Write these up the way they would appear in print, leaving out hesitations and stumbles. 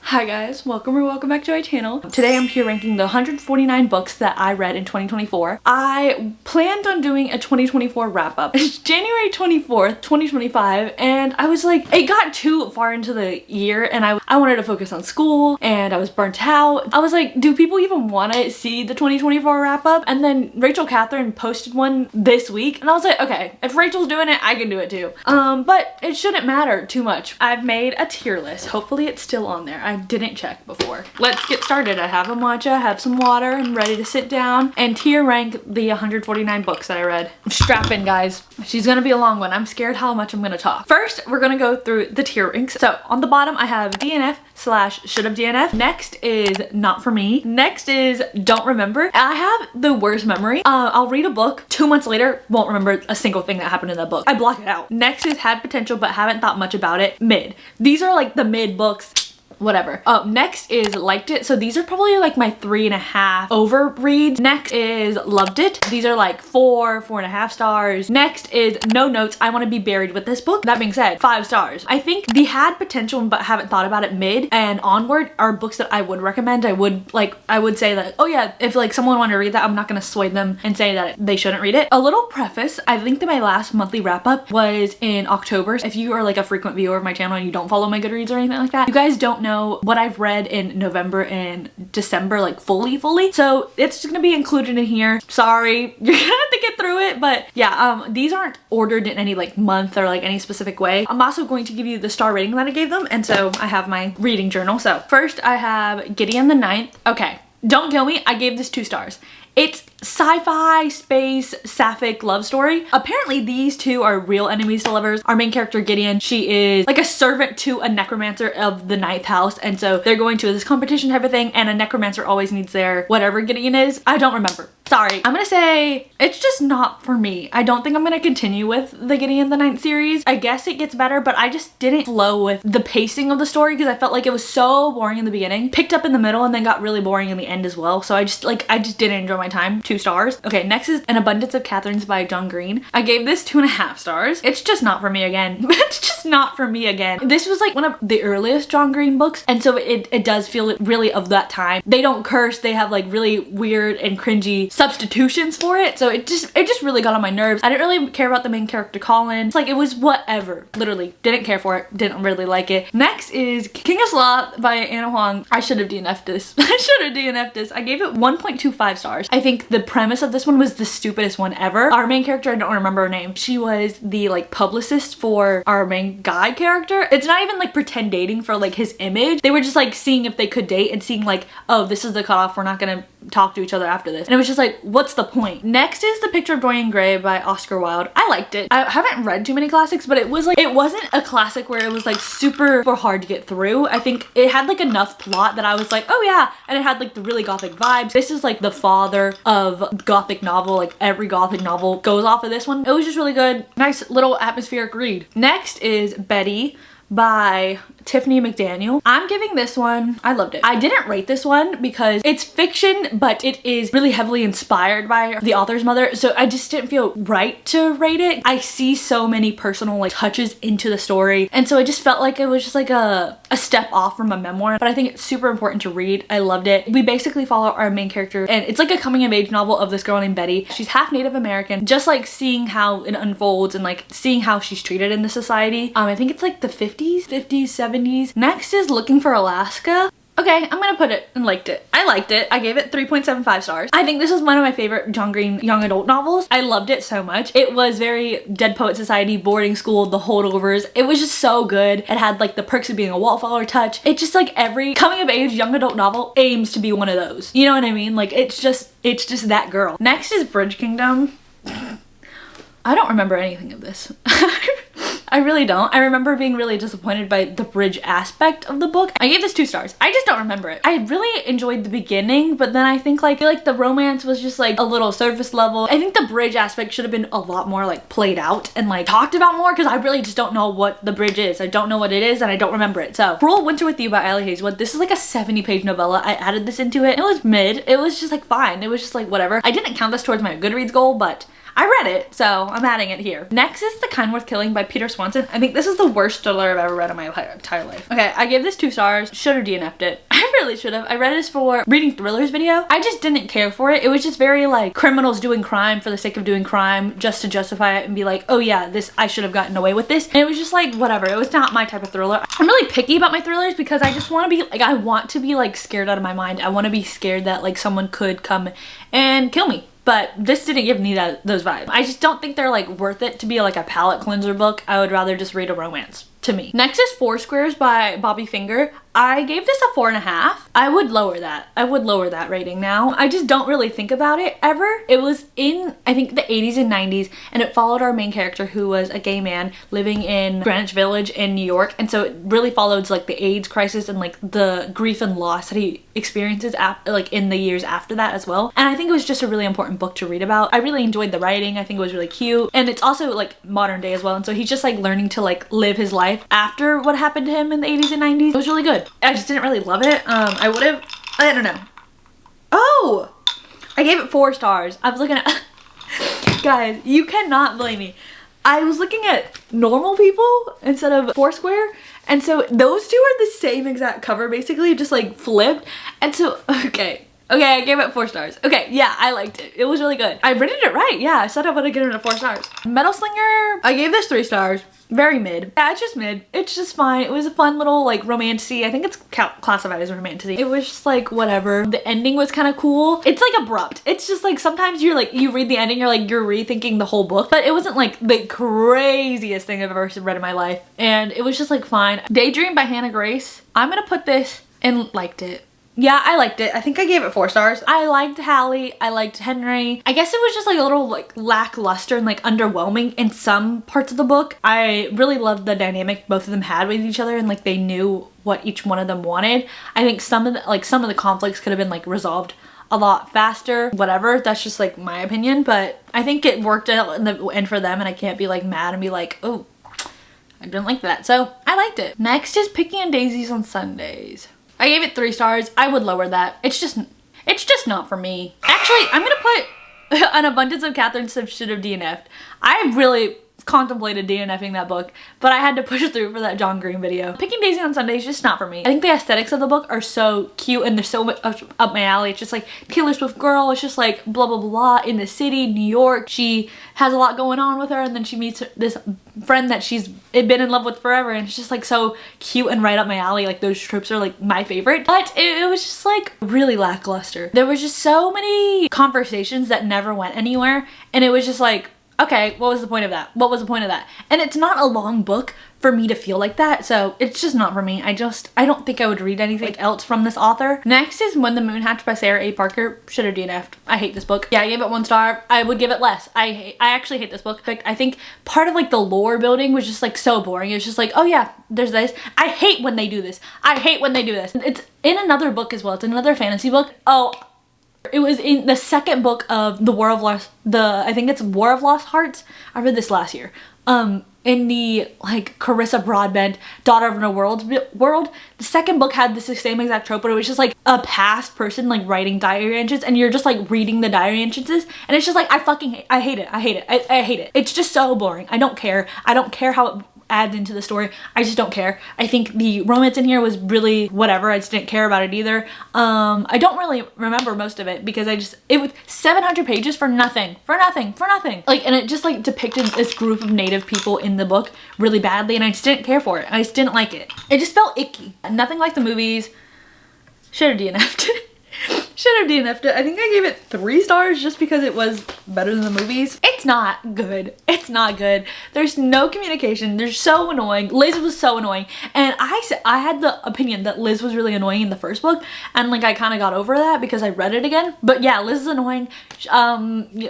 Hi guys, welcome or welcome back to my channel. Today I'm here ranking the 149 books that I read in 2024. I planned on doing a 2024 wrap up. It's January 24th, 2025, and I was like, it got too far into the year and I wanted to focus on school and I was burnt out. I was like, do people even want to see the 2024 wrap up? And then Rachel Catherine posted one this week and I was like, okay, if Rachel's doing it, I can do it too. But it shouldn't matter too much. I've made a tier list. Hopefully it's still on there. I didn't check before. Let's get started. I have a matcha, have some water, I'm ready to sit down and tier rank the 149 books that I read. Strap in, guys. She's gonna be a long one. I'm scared how much I'm gonna talk. First, we're gonna go through the tier ranks. So on the bottom, I have DNF / should have DNF. Next is not for me. Next is don't remember. I have the worst memory. I'll read a book 2 months later, won't remember a single thing that happened in that book. I block it out. Next is had potential but haven't thought much about it. Mid. These are like the mid books. Whatever. Next is liked it. So these are probably like my 3.5 over reads. Next is loved it. These are like 4.5 stars. Next is no notes. I want to be buried with this book. That being said, 5 stars. I think the had potential but haven't thought about it mid and onward are books that I would recommend. I would say that, oh yeah, if like someone wanted to read that, I'm not gonna sway them and say that they shouldn't read it. A little preface. I think that my last monthly wrap up was in October. If you are like a frequent viewer of my channel and you don't follow my Goodreads or anything like that, you guys don't know what I've read in November and December, like fully. So it's just gonna be included in here. Sorry, you're gonna have to get through it, but yeah, these aren't ordered in any like month or like any specific way. I'm also going to give you the star rating that I gave them, and so I have my reading journal. So first I have Gideon the Ninth. Okay, don't kill me, I gave this 2 stars. It's sci-fi, space, sapphic love story. Apparently these two are real enemies to lovers. Our main character Gideon, she is like a servant to a necromancer of the 9th house, and so they're going to this competition type of thing, and a necromancer always needs their whatever Gideon is. I don't remember. Sorry. I'm gonna say it's just not for me. I don't think I'm gonna continue with the Gideon the Ninth series. I guess it gets better, but I just didn't flow with the pacing of the story because I felt like it was so boring in the beginning, picked up in the middle, and then got really boring in the end as well. So I just didn't enjoy my time. 2 stars. Okay, next is An Abundance of Catherines by John Green. I gave this 2.5 stars. It's just not for me again. It's just not for me again. This was like one of the earliest John Green books, and so it does feel really of that time. They don't curse. They have like really weird and cringy substitutions for it, so it just really got on my nerves. I didn't really care about the main character Colin. It's like it was whatever. Literally didn't care for it. Didn't really like it. Next is King of Sloth by Anna Huang. I should have DNF'd this. I should have DNF'd this. I gave it 1.25 stars. I think the premise of this one was the stupidest one ever. Our main character, I don't remember her name. She was the like publicist for our main guy character. It's not even like pretend dating for like his image. They were just like seeing if they could date and seeing like, oh, this is the cutoff. We're not gonna talk to each other after this. And it was just like, what's the point? Next is The Picture of Dorian Gray by Oscar Wilde. I liked it. I haven't read too many classics, but it was like, it wasn't a classic where it was like super hard to get through. I think it had like enough plot that I was like, oh yeah, and it had like the really gothic vibes. This is like the father of gothic novel. Like every gothic novel goes off of this one. It was just really good. Nice little atmospheric read. Next is Betty by Tiffany McDaniel. I'm giving this one, I loved it. I didn't rate this one because it's fiction, but it is really heavily inspired by the author's mother, so I just didn't feel right to rate it. I see so many personal like touches into the story, and so I just felt like it was just like a step off from a memoir, but I think it's super important to read. I loved it. We basically follow our main character, and it's like a coming of age novel of this girl named Betty. She's half Native American, just like seeing how it unfolds and like seeing how she's treated in the society. I think it's like the 50s, 70s. Next is Looking for Alaska. Okay, I'm gonna put it and liked it. I liked it. I gave it 3.75 stars. I think this is one of my favorite John Green young adult novels. I loved it so much. It was very Dead Poet Society, boarding school, the holdovers. It was just so good. It had like the perks of being a wallflower touch. It just like every coming of age young adult novel aims to be one of those. You know what I mean? Like it's just that girl. Next is Bridge Kingdom. I don't remember anything of this. I really don't. I remember being really disappointed by the bridge aspect of the book. I gave this 2 stars. I just don't remember it. I really enjoyed the beginning, but then I think like the romance was just like a little surface level. I think the bridge aspect should have been a lot more like played out and like talked about more, because I really just don't know what the bridge is. I don't know what it is and I don't remember it. So Cruel Winter with You by Allie Hazelwood. This is like a 70-page novella. I added this into it. It was mid. It was just like fine. It was just like whatever. I didn't count this towards my Goodreads goal, but I read it, so I'm adding it here. Next is The Kind Worth Killing by Peter Swanson. I think this is the worst thriller I've ever read in my entire life. Okay, I gave this 2 stars. Should have DNF'd it. I really should have. I read this for Reading Thrillers video. I just didn't care for it. It was just very like criminals doing crime for the sake of doing crime just to justify it and be like, oh yeah, this, I should have gotten away with this. And it was just like, whatever. It was not my type of thriller. I'm really picky about my thrillers because I just want to be like, I want to be like scared out of my mind. I want to be scared that like someone could come and kill me. But this didn't give me those vibes. I just don't think they're like worth it to be like a palate cleanser book. I would rather just read a romance, to me. Next is Four Squares by Bobby Finger. I gave this a 4.5. I would lower that. I would lower that rating now. I just don't really think about it ever. It was in, I think, the 80s and 90s, and it followed our main character who was a gay man living in Greenwich Village in New York. And so it really follows like the AIDS crisis and like the grief and loss that he experiences like in the years after that as well. And I think it was just a really important book to read about. I really enjoyed the writing. I think it was really cute. And it's also like modern day as well. And so he's just like learning to like live his life after what happened to him in the 80s and 90s. It was really good. I just didn't really love it. I would have, I don't know. Oh, I gave it 4 stars. I was looking at, guys, you cannot blame me. I was looking at Normal People instead of Foursquare. And so those 2 are the same exact cover, basically, just like flipped. And so, okay, I gave it 4 stars. Okay, yeah, I liked it. It was really good. I rated it right. Yeah, I said I would have given it 4 stars. Metal Slinger, I gave this 3 stars. Very mid. Yeah, it's just mid. It's just fine. It was a fun little like romantasy. I think it's classified as a romantasy. It was just like whatever. The ending was kind of cool. It's like abrupt. It's just like sometimes you're like, you read the ending, you're like, you're rethinking the whole book. But it wasn't like the craziest thing I've ever read in my life. And it was just like fine. Daydream by Hannah Grace. I'm gonna put this and liked it. Yeah, I liked it. I think I gave it 4 stars. I liked Hallie. I liked Henry. I guess it was just like a little like lackluster and like underwhelming in some parts of the book. I really loved the dynamic both of them had with each other and like they knew what each one of them wanted. I think some of the conflicts could have been like resolved a lot faster, whatever. That's just like my opinion, but I think it worked out in the end for them and I can't be like mad and be like, oh, I didn't like that. So I liked it. Next is Picking on Daisies on Sundays. I gave it 3 stars. I would lower that. It's just not for me. Actually, I'm gonna put An Abundance of Catherine should have DNF'd. I really contemplated DNFing that book, but I had to push through for that John Green video. Picking Daisy on Sunday is just not for me. I think the aesthetics of the book are so cute and they're so much up my alley. It's just like Taylor Swift girl. It's just like blah, blah, blah in the city, New York. She has a lot going on with her and then she meets this friend that she's been in love with forever and it's just like so cute and right up my alley. Like those tropes are like my favorite, but it was just like really lackluster. There was just so many conversations that never went anywhere and it was just like, okay, what was the point of that? What was the point of that? And it's not a long book for me to feel like that, so it's just not for me. I don't think I would read anything else from this author. Next is When the Moon Hatched by Sarah A. Parker. Should have DNF'd. I hate this book. Yeah, I gave it 1 star. I would give it less. I actually hate this book. In fact, I think part of like the lore building was just like so boring. It was just like, oh yeah, there's this. I hate when they do this. I hate when they do this. It's in another book as well. It's another fantasy book. Oh, it was in the second book of the War of Lost, I think it's War of Lost Hearts. I read this last year. In the like Carissa Broadbent Daughter of a world, the second book had this same exact trope, but it was just like a past person like writing diary entries and you're just like reading the diary entries and it's just like I hate it. It's just so boring. I don't care how it adds into the story. I just don't care. I think the romance in here was really whatever. I just didn't care about it either. I don't really remember most of it because it was 700 pages for nothing. Like, and it just like depicted this group of native people in the book really badly and I just didn't care for it. I just didn't like it. It just felt icky. Nothing like the movies. Should have DNF'd. Should have DNF'd it. I think I gave it 3 stars just because it was better than the movies. It's not good. It's not good. There's no communication. They're so annoying. Liz was so annoying. And I had the opinion that Liz was really annoying in the first book. And like I kind of got over that because I read it again. But yeah, Liz is annoying.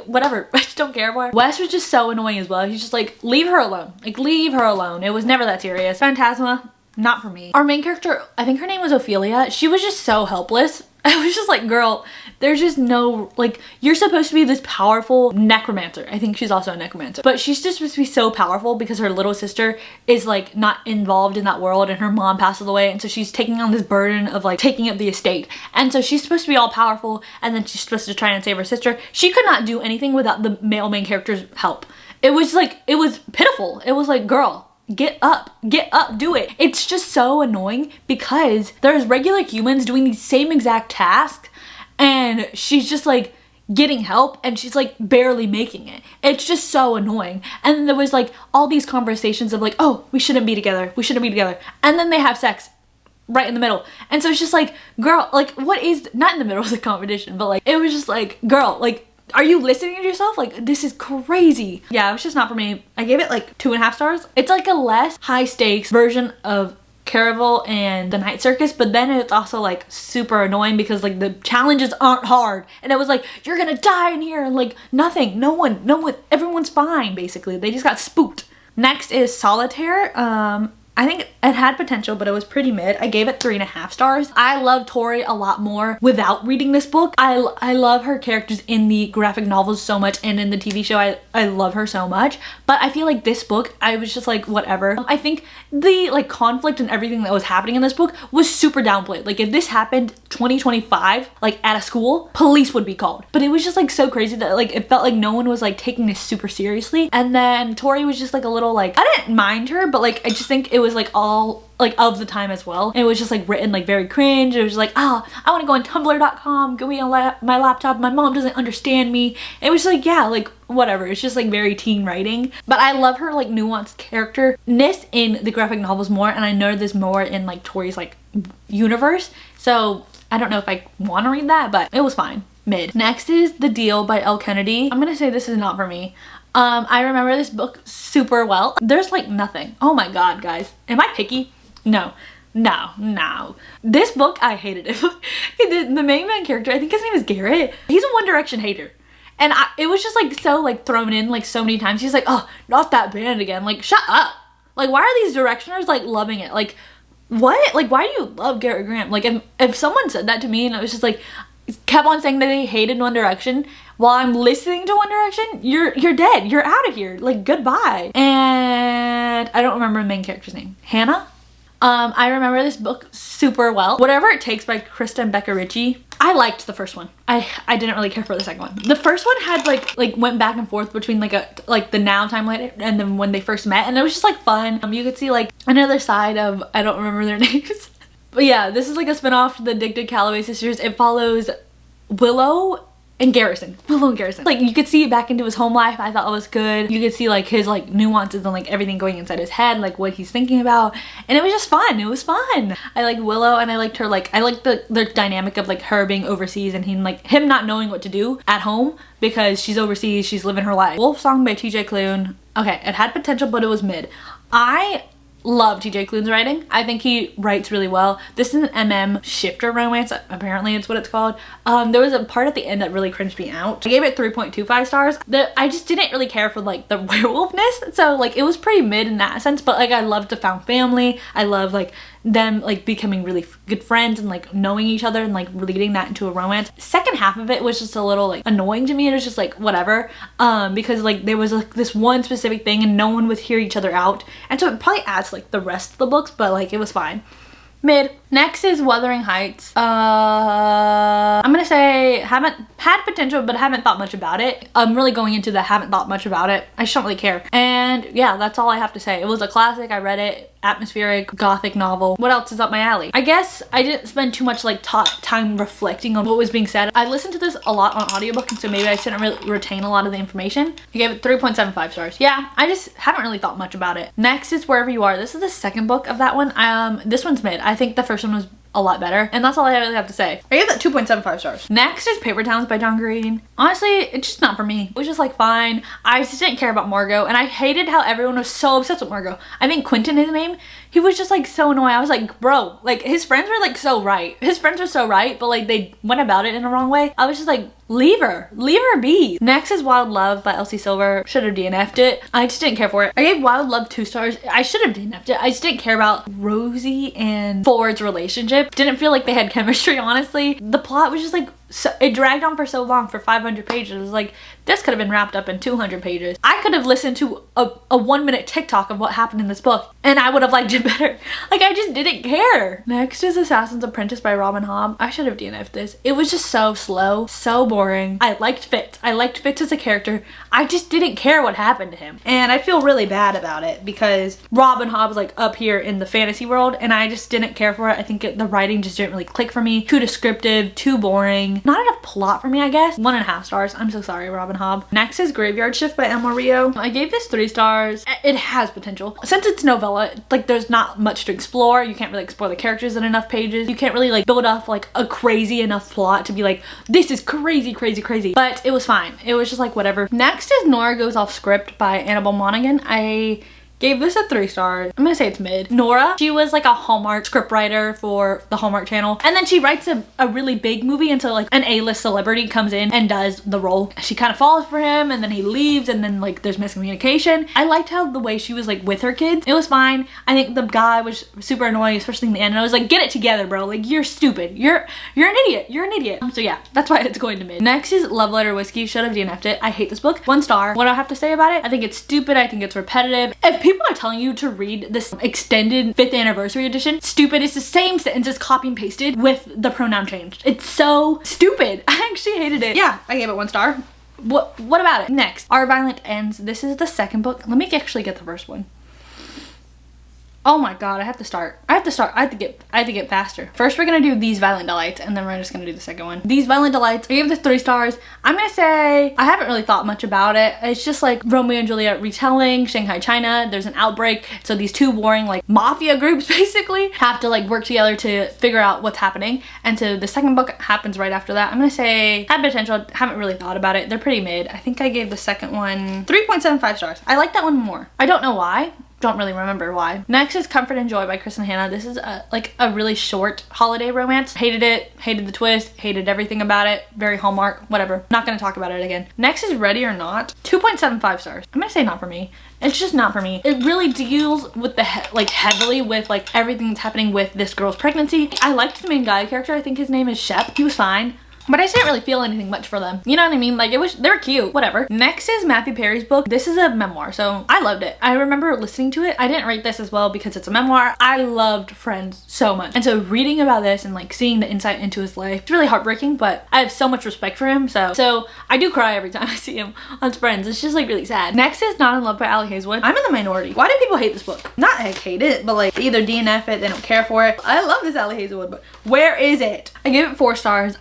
Whatever. I just don't care for her. Wes was just so annoying as well. He's just like, leave her alone. Like, leave her alone. It was never that serious. Phantasma, not for me. Our main character, I think her name was Ophelia. She was just so helpless. I was just like, girl, there's just no, like, you're supposed to be this powerful necromancer. I think she's also a necromancer. But she's just supposed to be so powerful because her little sister is like not involved in that world and her mom passes away. And so she's taking on this burden of like taking up the estate. And so she's supposed to be all powerful and then she's supposed to try and save her sister. She could not do anything without the male main character's help. It was like, it was pitiful. It was like, girl, get up, do it. It's just so annoying because there's regular humans doing the same exact task and she's just like getting help and she's like barely making it. It's just so annoying. And there was like all these conversations of like, oh, we shouldn't be together. We shouldn't be together. And then they have sex right in the middle. And so it's just like, girl, like what is, not in the middle of the competition, but like, it was just like, girl, like, are you listening to yourself? Like, this is crazy. Yeah, it was just not for me. I gave it like 2.5 stars. It's like a less high stakes version of Caraval and the Night Circus, but then it's also like super annoying because like the challenges aren't hard. And it was like, you're gonna die in here and like nothing, no one, everyone's fine basically. They just got spooked. Next is Solitaire. I think it had potential, but it was pretty mid. I gave it 3.5 stars. I love Tori a lot more without reading this book. I love her characters in the graphic novels so much, and in the TV show, I love her so much. But I feel like this book, I was just like, whatever. I think the like conflict and everything that was happening in this book was super downplayed. Like if this happened 2025, like at a school, police would be called. But it was just like so crazy that like it felt like no one was like taking this super seriously. And then Tori was just like a little like, I didn't mind her, but like I just think it was like all like of the time as well. And it was just like written like very cringe. It was like, oh, I want to go on tumblr.com, go be on my laptop, my mom doesn't understand me. It was like, yeah, like whatever. It's just like very teen writing. But I love her like nuanced character-ness in the graphic novels more, and I know there's more in like Tori's like universe. So I don't know if I want to read that, but it was fine. Mid. Next is The Deal by Elle Kennedy. I'm gonna say this is not for me. I remember this book super well. There's like nothing. Oh my god, guys. Am I picky? No. This book, I hated it. The main character, I think his name is Garrett. He's a One Direction hater. And it was just like so like thrown in like so many times. He's like, oh, not that band again. Like, shut up. Like, why are these Directioners like loving it? Like, what? Like, why do you love Garrett Graham? Like, if someone said that to me and it was just like, kept on saying that they hated One Direction while I'm listening to One Direction, you're dead. You're out of here. Like, goodbye. And I don't remember the main character's name. Hannah? I remember this book super well. Whatever It Takes by Krista and Becca Ritchie. I liked the first one. I didn't really care for the second one. The first one had like went back and forth between like the now timeline and then when they first met, and it was just like fun. You could see like another side of, I don't remember their names. But yeah, this is like a spin-off to the Addicted Calloway sisters. It follows Willow and Garrison. Like you could see back into his home life. I thought it was good. You could see like his like nuances and like everything going inside his head, like what he's thinking about. And it was just fun. It was fun. I like Willow and I liked her, like I liked the dynamic of like her being overseas and him not knowing what to do at home because she's overseas, she's living her life. Wolf Song by TJ Klune. Okay, it had potential, but it was mid. I love TJ Klune's writing. I think he writes really well. This is an MM shifter romance, apparently it's what it's called. There was a part at the end that really cringed me out. I gave it 3.25 stars. I just didn't really care for like the werewolfness, so like it was pretty mid in that sense, but like I loved the found family. I love like them like becoming really good friends and like knowing each other and like leading that into a romance. Second half of it was just a little like annoying to me. It was just like whatever, because like there was like this one specific thing and no one would hear each other out, and so it probably adds like the rest of the books, but like it was fine. Mid. Next is Wuthering Heights. I'm gonna say haven't had potential, but haven't thought much about it. I'm really going into the haven't thought much about it. I just don't really care. And yeah, that's all I have to say. It was a classic. I read it. Atmospheric, gothic novel. What else is up my alley? I guess I didn't spend too much like time reflecting on what was being said. I listened to this a lot on audiobook, and so maybe I didn't really retain a lot of the information. I gave it 3.75 stars. Yeah, I just haven't really thought much about it. Next is Wherever You Are. This is the second book of that one. This one's mid. I think the first one was a lot better, and that's all I really have to say. I gave that 2.75 stars. Next is Paper Towns by John Green. Honestly, it's just not for me. It was just like fine. I just didn't care about Margot, and I hated how everyone was so obsessed with Margot. I think Quentin, his name, he was just like so annoying. I was like, bro, like his friends were like so right. His friends were so right, but like they went about it in the wrong way. I was just like, Leave her be. Next is Wild Love by Elsie Silver. Should have DNF'd it. I just didn't care for it. I gave Wild Love 2 stars. I should have DNF'd it. I just didn't care about Rosie and Ford's relationship. Didn't feel like they had chemistry, honestly. The plot was just like, so it dragged on for so long, for 500 pages. Like, this could have been wrapped up in 200 pages. I could have listened to a 1-minute TikTok of what happened in this book and I would have liked it better. Like, I just didn't care. Next is Assassin's Apprentice by Robin Hobb. I should have DNF'd this. It was just so slow, so boring. I liked Fitz. I liked Fitz as a character. I just didn't care what happened to him. And I feel really bad about it because Robin Hobb's like up here in the fantasy world and I just didn't care for it. I think the writing just didn't really click for me. Too descriptive, too boring. Not enough plot for me, I guess. 1.5 stars. I'm so sorry, Robin Hobb. Next is Graveyard Shift by Emma Rio. I gave this 3 stars. It has potential. Since it's novella, like there's not much to explore. You can't really explore the characters in enough pages. You can't really like build up like a crazy enough plot to be like, this is crazy, crazy, crazy. But it was fine. It was just like whatever. Next is Nora Goes Off Script by Annabelle Monaghan. I gave this a 3 stars. I'm gonna say it's mid. Nora, she was like a Hallmark scriptwriter for the Hallmark Channel. And then she writes a really big movie until like an A-list celebrity comes in and does the role. She kind of falls for him and then he leaves and then like there's miscommunication. I liked how the way she was like with her kids. It was fine. I think the guy was super annoying, especially in the end. And I was like, get it together, bro. Like, you're stupid. You're an idiot. You're an idiot. So yeah, that's why it's going to mid. Next is Love Letter Whiskey. Should have DNF'd it. I hate this book. 1 star. What do I have to say about it? I think it's stupid. I think it's repetitive. If people are telling you to read this extended 5th anniversary edition, stupid. It's the same sentences copy and pasted with the pronoun changed. It's so stupid. I actually hated it. Yeah, I gave it 1 star. What about it? Next, Our Violent Ends. This is the second book. Let me actually get the first one. Oh my god, I have to start. I have to get faster. First we're gonna do These Violent Delights and then we're just gonna do the second one. These Violent Delights, I gave this 3 stars. I'm gonna say I haven't really thought much about it. It's just like Romeo and Juliet retelling, Shanghai, China. There's an outbreak. So these 2 warring like mafia groups basically have to like work together to figure out what's happening. And so the second book happens right after that. I'm gonna say had potential, haven't really thought about it. They're pretty mid. I think I gave the second one 3.75 stars. I like that one more. I don't know why. Don't really remember why. Next is Comfort and Joy by Kristen Hanna. This is like a really short holiday romance. Hated it, hated the twist, hated everything about it. Very Hallmark, whatever. Not gonna talk about it again. Next is Ready or Not. 2.75 stars. I'm gonna say not for me. It's just not for me. It really deals with the heavily with like everything that's happening with this girl's pregnancy. I liked the main guy character. I think his name is Shep. He was fine. But I just didn't really feel anything much for them. You know what I mean? Like, they were cute, whatever. Next is Matthew Perry's book. This is a memoir, so I loved it. I remember listening to it. I didn't rate this as well because it's a memoir. I loved Friends so much. And so reading about this and like seeing the insight into his life, it's really heartbreaking, but I have so much respect for him. So I do cry every time I see him on Friends. It's just like really sad. Next is Not in Love by Allie Hazelwood. I'm in the minority. Why do people hate this book? Not like hate it, but like either DNF it, they don't care for it. I love this Allie Hazelwood book. Where is it? I gave it 4 stars.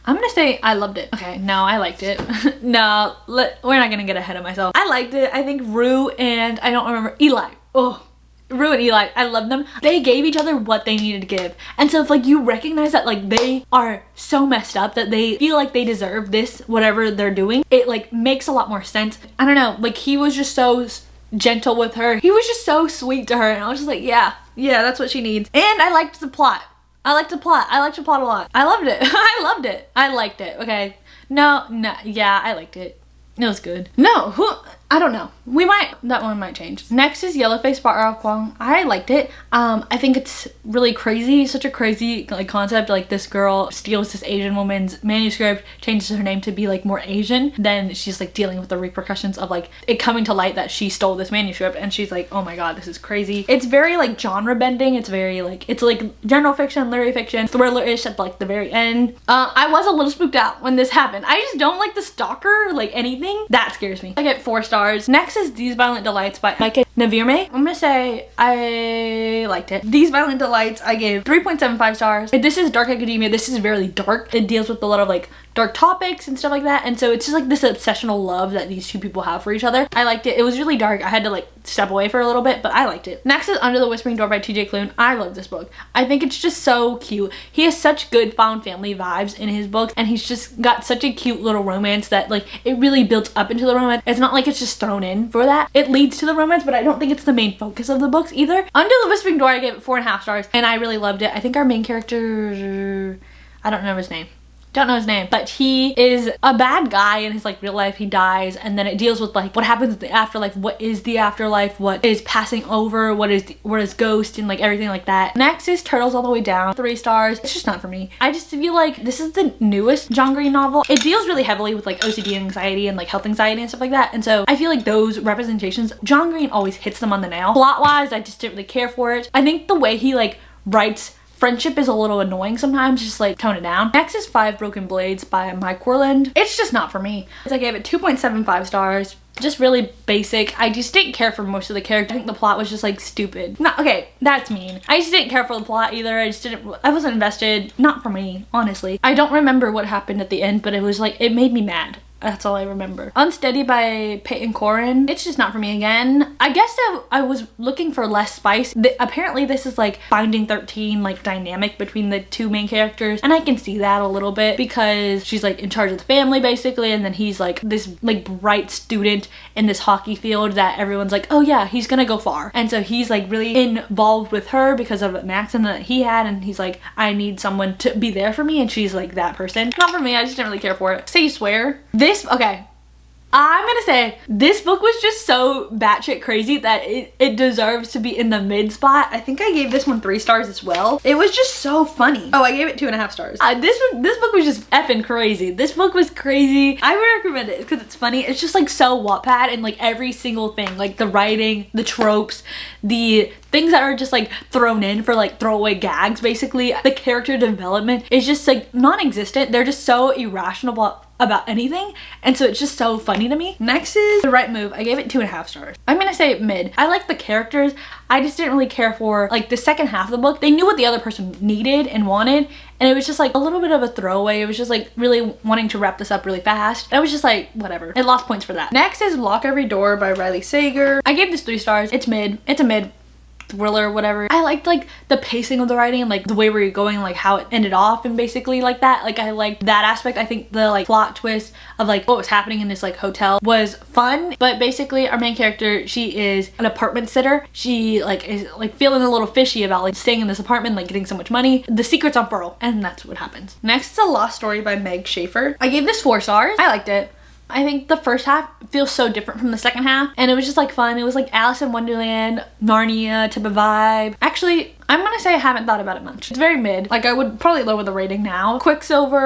I'm gonna say I loved it. Okay, no, I liked it. No, we're not gonna get ahead of myself. I liked it. I think Rue and I don't remember Eli. Oh, Rue and Eli, I love them. They gave each other what they needed to give. And so if like you recognize that like they are so messed up that they feel like they deserve this, whatever they're doing, it like makes a lot more sense. I don't know, like he was just so gentle with her. He was just so sweet to her and I was just like, yeah, that's what she needs. And I liked the plot. I liked the plot a lot. I loved it. I loved it. I liked it. Okay. No, yeah, I liked it. It was good. No, I don't know. That one might change. Next is Yellowface by R.L. Kwong. I liked it. I think it's really crazy. Such a crazy like concept. Like this girl steals this Asian woman's manuscript, changes her name to be like more Asian. Then she's like dealing with the repercussions of like it coming to light that she stole this manuscript and she's like, oh my god, this is crazy. It's very like genre bending. It's very like, it's like general fiction, literary fiction, thriller-ish at like the very end. I was a little spooked out when this happened. I just don't like the stalker, like anything. That scares me. I get 4 stars. Next is These Violent Delights by Micah Navirme. I'm gonna say I liked it. These Violent Delights I gave 3.75 stars. This is dark academia. This is really dark. It deals with a lot of like dark topics and stuff like that. And so it's just like this obsessional love that these 2 people have for each other. I liked it. It was really dark. I had to like step away for a little bit, but I liked it. Next is Under the Whispering Door by TJ Klune. I love this book. I think it's just so cute. He has such good found family vibes in his books and he's just got such a cute little romance that like it really builds up into the romance. It's not like it's just thrown in for that. It leads to the romance, but I don't think it's the main focus of the books either. Under the Whispering Door I gave it 4.5 stars and I really loved it. I think our main character, I don't remember his name. don't know his name, but he is a bad guy in his like real life. He dies, and then it deals with like what happens in the afterlife, what is the afterlife, what is passing over, what is ghost, and like everything like that. Next is Turtles All the Way Down, 3 stars. It's just not for me. I just feel like this is the newest John Green novel. It deals really heavily with like OCD and anxiety and like health anxiety and stuff like that, and so I feel like those representations, John Green always hits them on the nail. Plot wise, I just didn't really care for it. I think the way he like writes friendship is a little annoying sometimes, just like tone it down. Next is 5 Broken Blades by Mike Corland. It's just not for me. I gave it 2.75 stars. Just really basic. I just didn't care for most of the characters. I think the plot was just like stupid. Not okay, that's mean. I just didn't care for the plot either. I wasn't invested. Not for me, honestly. I don't remember what happened at the end, but it was like, it made me mad. That's all I remember. Unsteady by Peyton Corin. It's just not for me again. I guess I was looking for less spice. Apparently this is like Finding 13 like dynamic between the 2 main characters, and I can see that a little bit because she's like in charge of the family basically, and then he's like this like bright student in this hockey field that everyone's like, oh yeah, he's gonna go far, and so he's like really involved with her because of an accident that he had, and he's like, I need someone to be there for me, and she's like that person. Not for me. I just didn't really care for it. Say You Swear. Okay, I'm gonna say this book was just so batshit crazy that it deserves to be in the mid spot. I think I gave this one 3 stars as well. It was just so funny. Oh, I gave it 2.5 stars. This book was just effing crazy. This book was crazy. I would recommend it because it's funny. It's just like so Wattpad, and like every single thing, like the writing, the tropes, the things that are just like thrown in for like throwaway gags basically. The character development is just like non-existent. They're just so irrational about anything, and so it's just so funny to me. Next is The Right Move. I gave it 2.5 stars. I'm gonna say mid. I like the characters. I just didn't really care for like the second half of the book. They knew what the other person needed and wanted, and it was just like a little bit of a throwaway. It was just like really wanting to wrap this up really fast. And I was just like, whatever. It lost points for that. Next is Lock Every Door by Riley Sager. I gave this 3 stars. It's mid. It's a mid thriller, whatever. I liked like the pacing of the writing and like the way we were going, like how it ended off and basically like that. Like I liked that aspect. I think the like plot twist of like what was happening in this like hotel was fun, but basically our main character, she is an apartment sitter. She like is like feeling a little fishy about like staying in this apartment, like getting so much money. The secret's unfurled, and that's what happens. Next is A Lost Story by Meg Schaefer. I gave this 4 stars. I liked it. I think the first half feels so different from the second half, and it was just like fun. It was like Alice in Wonderland, Narnia type of vibe. Actually, I'm gonna say I haven't thought about it much. It's very mid. Like I would probably lower the rating now. Quicksilver.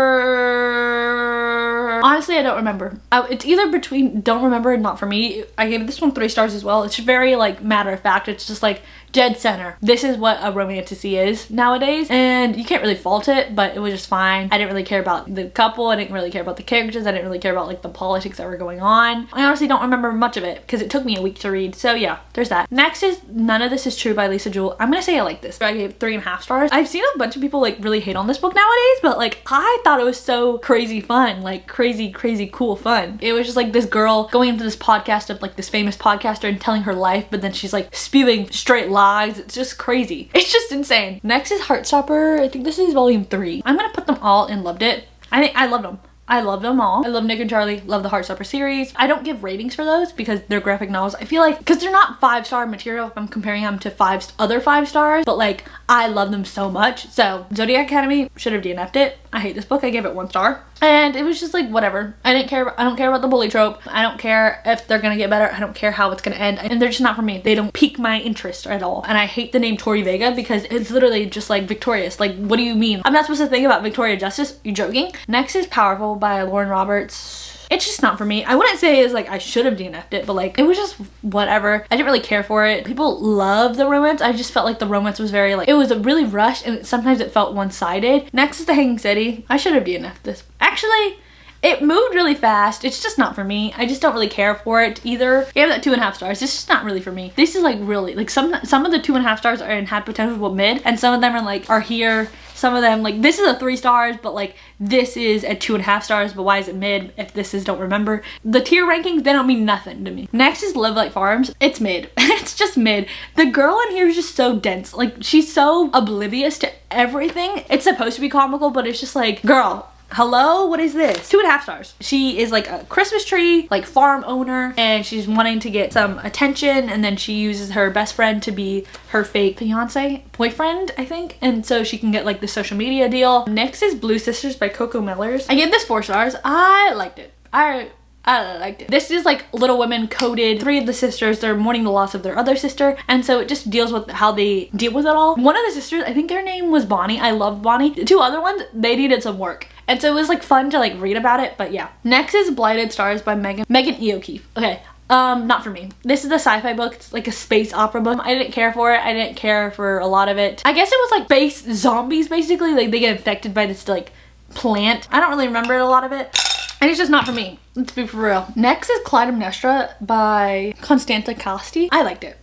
Honestly, I don't remember. It's either between don't remember and not for me. I gave this one 3 stars as well. It's very like matter of fact. It's just like dead center. This is what a romantasy is nowadays, and you can't really fault it, but it was just fine. I didn't really care about the couple. I didn't really care about the characters. I didn't really care about like the politics that were going on. I honestly don't remember much of it because it took me a week to read. So yeah, there's that. Next is None of This Is True by Lisa Jewell. I'm gonna say I like this. I gave 3.5 stars. I've seen a bunch of people like really hate on this book nowadays, but like I thought it was so crazy fun, like crazy cool fun. It was just like this girl going into this podcast of like this famous podcaster and telling her life, but then she's like spewing straight lies. It's just crazy. It's just insane. Next is Heartstopper. I think this is volume 3. I'm gonna put them all in loved it. I think I loved them. I love them all. I love Nick and Charlie, love the Heartstopper series. I don't give ratings for those because they're graphic novels. I feel like, because they're not 5-star material if I'm comparing them to other 5 stars, but like, I love them so much. So, Zodiac Academy, should have DNF'd it. I hate this book. I gave it 1 star. And it was just like, whatever. I don't care about the bully trope. I don't care if they're gonna get better. I don't care how it's gonna end. And they're just not for me. They don't pique my interest at all. And I hate the name Tori Vega because it's literally just like Victorious. Like, what do you mean? I'm not supposed to think about Victoria Justice? You joking? Next is Powerful by Lauren Roberts. It's just not for me. I wouldn't say it's like I should have DNF'd it, but like it was just whatever. I didn't really care for it. People love the romance. I just felt like the romance was very like, it was really rushed and sometimes it felt one-sided. Next is The Hanging City. I should have DNF'd this. Actually, it moved really fast. It's just not for me. I just don't really care for it either. I gave that 2.5 stars. It's just not really for me. This is like really like some of the 2.5 stars are in had potential but mid, and some of them are like are here. Some of them like this is a 3 stars, but like this is a 2.5 stars. But why is it mid if this is don't remember? The tier rankings, they don't mean nothing to me. Next is Live Like Farms. It's mid. It's just mid. The girl in here is just so dense. Like she's so oblivious to everything. It's supposed to be comical, but it's just like, girl, Hello, what is this? 2.5 stars. She is like a Christmas tree, like farm owner, and she's wanting to get some attention, and then she uses her best friend to be her fake fiance, boyfriend, I think, and so she can get like the social media deal. Next is Blue Sisters by Coco Mellors. I gave this 4 stars. I liked it. I liked it. This is like Little Women coded. 3 of the sisters, they're mourning the loss of their other sister, and so it just deals with how they deal with it all. One of the sisters, I think her name was Bonnie. I love Bonnie. The 2 other ones, they needed some work. And so it was like fun to like read about it, but yeah. Next is Blighted Stars by Megan E. O'Keefe. Okay, not for me. This is a sci-fi book. It's like a space opera book. I didn't care for it. I didn't care for a lot of it. I guess it was like space zombies basically. Like they get infected by this like plant. I don't really remember a lot of it. And it's just not for me. Let's be for real. Next is Clytemnestra by Constanta Costi. I liked it.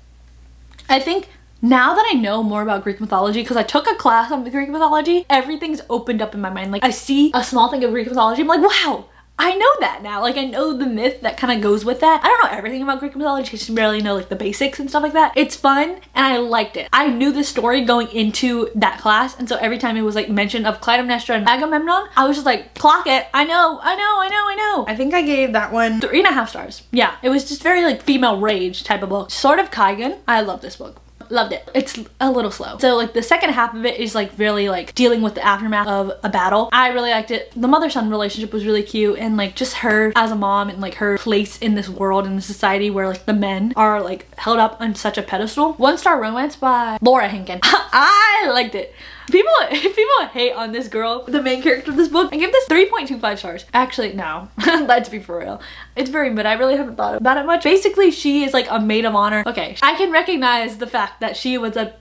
I think now that I know more about Greek mythology, because I took a class on Greek mythology, everything's opened up in my mind. Like I see a small thing of Greek mythology, I'm like, wow, I know that now. Like I know the myth that kind of goes with that. I don't know everything about Greek mythology, I just barely know like the basics and stuff like that. It's fun and I liked it. I knew the story going into that class, and so every time it was like mention of Clytemnestra and Agamemnon, I was just like, clock it. I know. I think I gave that one 3.5 stars. Yeah, it was just very like female rage type of book. Sword of Kaigan. I love this book. Loved it. It's a little slow. So like the second half of it is like really like dealing with the aftermath of a battle. I really liked it. The mother-son relationship was really cute, and like just her as a mom and like her place in this world and the society where like the men are like held up on such a pedestal. 1-star Romance by Laura Hinken. I liked it. People hate on this girl, the main character of this book. I give this 3.25 stars. Actually, no. Let's be for real. It's very mid. I really haven't thought about it much. Basically, she is like a maid of honor. Okay, I can recognize the fact that she was a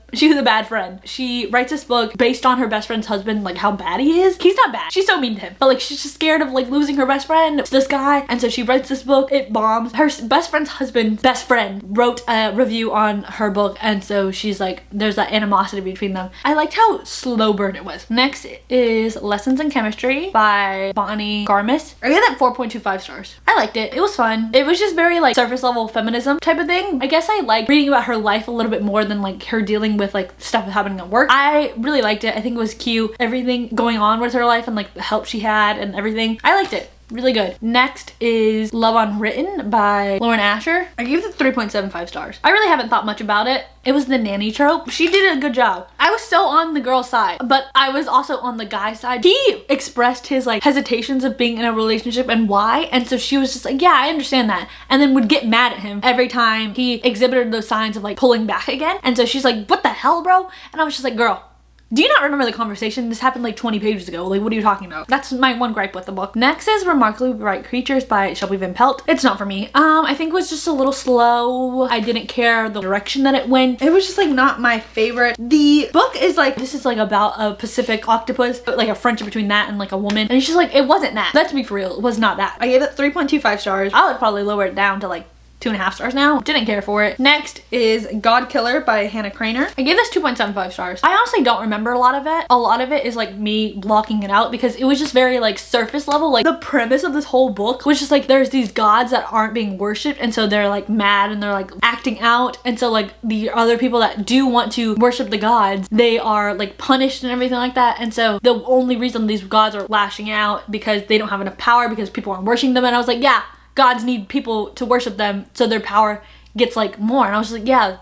bad friend. She writes this book based on her best friend's husband, like how bad he is. He's not bad. She's so mean to him. But like she's just scared of like losing her best friend to this guy. And so she writes this book. It bombs. Her best friend's husband's best friend wrote a review on her book. And so she's like, there's that animosity between them. I liked how slow burn it was. Next is Lessons in Chemistry by Bonnie Garmis. I gave that 4.25 stars. I liked it. It was fun. It was just very like surface level feminism type of thing. I guess I like reading about her life a little bit more than like her dealing with like stuff happening at work. I really liked it. I think it was cute. Everything going on with her life and like the help she had and everything. I liked it. Really good. Next is Love Unwritten by Lauren Asher. I gave it 3.75 stars. I really haven't thought much about it. It was the nanny trope. She did a good job. I was so on the girl's side, but I was also on the guy's side. He expressed his like hesitations of being in a relationship and why, and so she was just like, yeah, I understand that, and then would get mad at him every time he exhibited those signs of like pulling back again. And so she's like, what the hell, bro? And I was just like, girl, do you not remember the conversation? This happened like 20 pages ago. Like, what are you talking about? That's my one gripe with the book. Next is Remarkably Bright Creatures by Shelby Van Pelt. It's not for me. I think it was just a little slow. I didn't care the direction that it went. It was just like not my favorite. The book is like, this is like about a Pacific octopus, but like a friendship between that and like a woman. And it's just like, it wasn't that. Let's be for real. It was not that. I gave it 3.25 stars. I would probably lower it down to like 2.5 stars now. Didn't care for it. Next is God Killer by Hannah Craner. I gave this 2.75 stars. I honestly don't remember a lot of it. A lot of it is like me blocking it out because it was just very like surface level. Like the premise of this whole book was just like there's these gods that aren't being worshipped, and so they're like mad and they're like acting out, and so like the other people that do want to worship the gods, they are like punished and everything like that. And so the only reason these gods are lashing out because they don't have enough power because people aren't worshiping them. And I was like, yeah, gods need people to worship them so their power gets like more. And I was just like, yeah,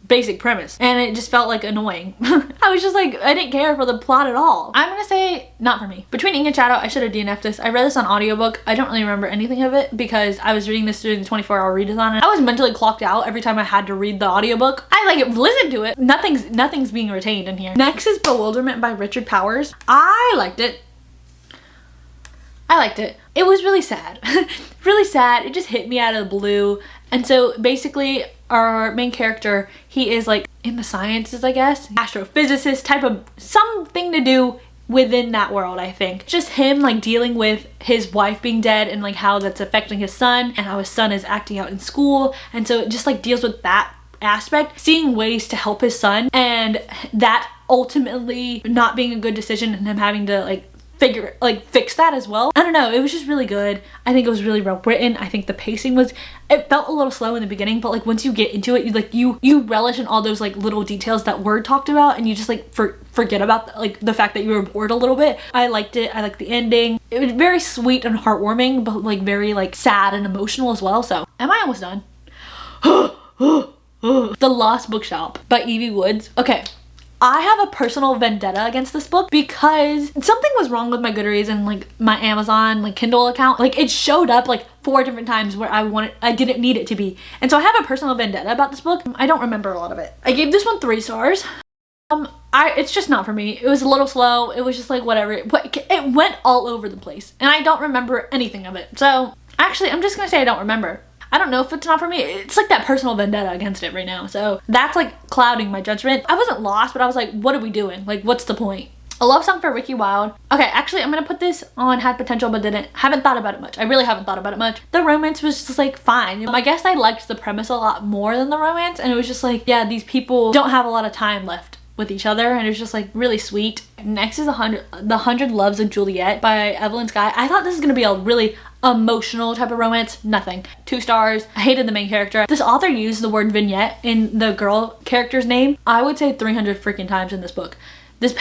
basic premise. And it just felt like annoying. I was just like, I didn't care for the plot at all. I'm gonna say not for me. Between Ink and Shadow, I should have DNF'd this. I read this on audiobook. I don't really remember anything of it because I was reading this during the 24-hour readathon and I was mentally clocked out every time I had to read the audiobook. I like listened to it. Nothing's being retained in here. Next is Bewilderment by Richard Powers. I liked it. It was really sad. Really sad. It just hit me out of the blue. And so basically our main character, he is like in the sciences, I guess. Astrophysicist type of something to do within that world, I think. Just him like dealing with his wife being dead and like how that's affecting his son and how his son is acting out in school. And so it just like deals with that aspect, seeing ways to help his son, and that ultimately not being a good decision and him having to like fix that as well. I don't know, it was just really good. I think it was really well written. I think the pacing was, it felt a little slow in the beginning, but like once you get into it, you relish in all those like little details that were talked about, and you just like forget about like the fact that you were bored a little bit. I liked it. I liked the ending. It was very sweet and heartwarming, but like very like sad and emotional as well. So am I almost done? The Lost Bookshop by Evie Woods. Okay, I have a personal vendetta against this book because something was wrong with my Goodreads and like my Amazon like Kindle account. Like it showed up like 4 different times where I didn't need it to be. And so I have a personal vendetta about this book. I don't remember a lot of it. I gave this one 3 stars. It's just not for me. It was a little slow. It was just like whatever. It went all over the place and I don't remember anything of it. So actually I'm just gonna say I don't remember. I don't know if it's not for me. It's like that personal vendetta against it right now. So that's like clouding my judgment. I wasn't lost, but I was like, what are we doing? Like, what's the point? A love song for Ricky Wilde. Okay, actually, I'm gonna put this on Had Potential, but haven't thought about it much. I really haven't thought about it much. The romance was just like fine. I guess I liked the premise a lot more than the romance, and it was just like, yeah, these people don't have a lot of time left with each other, and it was just like really sweet. Next is The 100 Loves of Juliet by Evelyn Skye. I thought this was gonna be a really emotional type of romance. Nothing. 2 stars. I hated the main character. This author used the word vignette in the girl character's name, I would say 300 freaking times in this book. This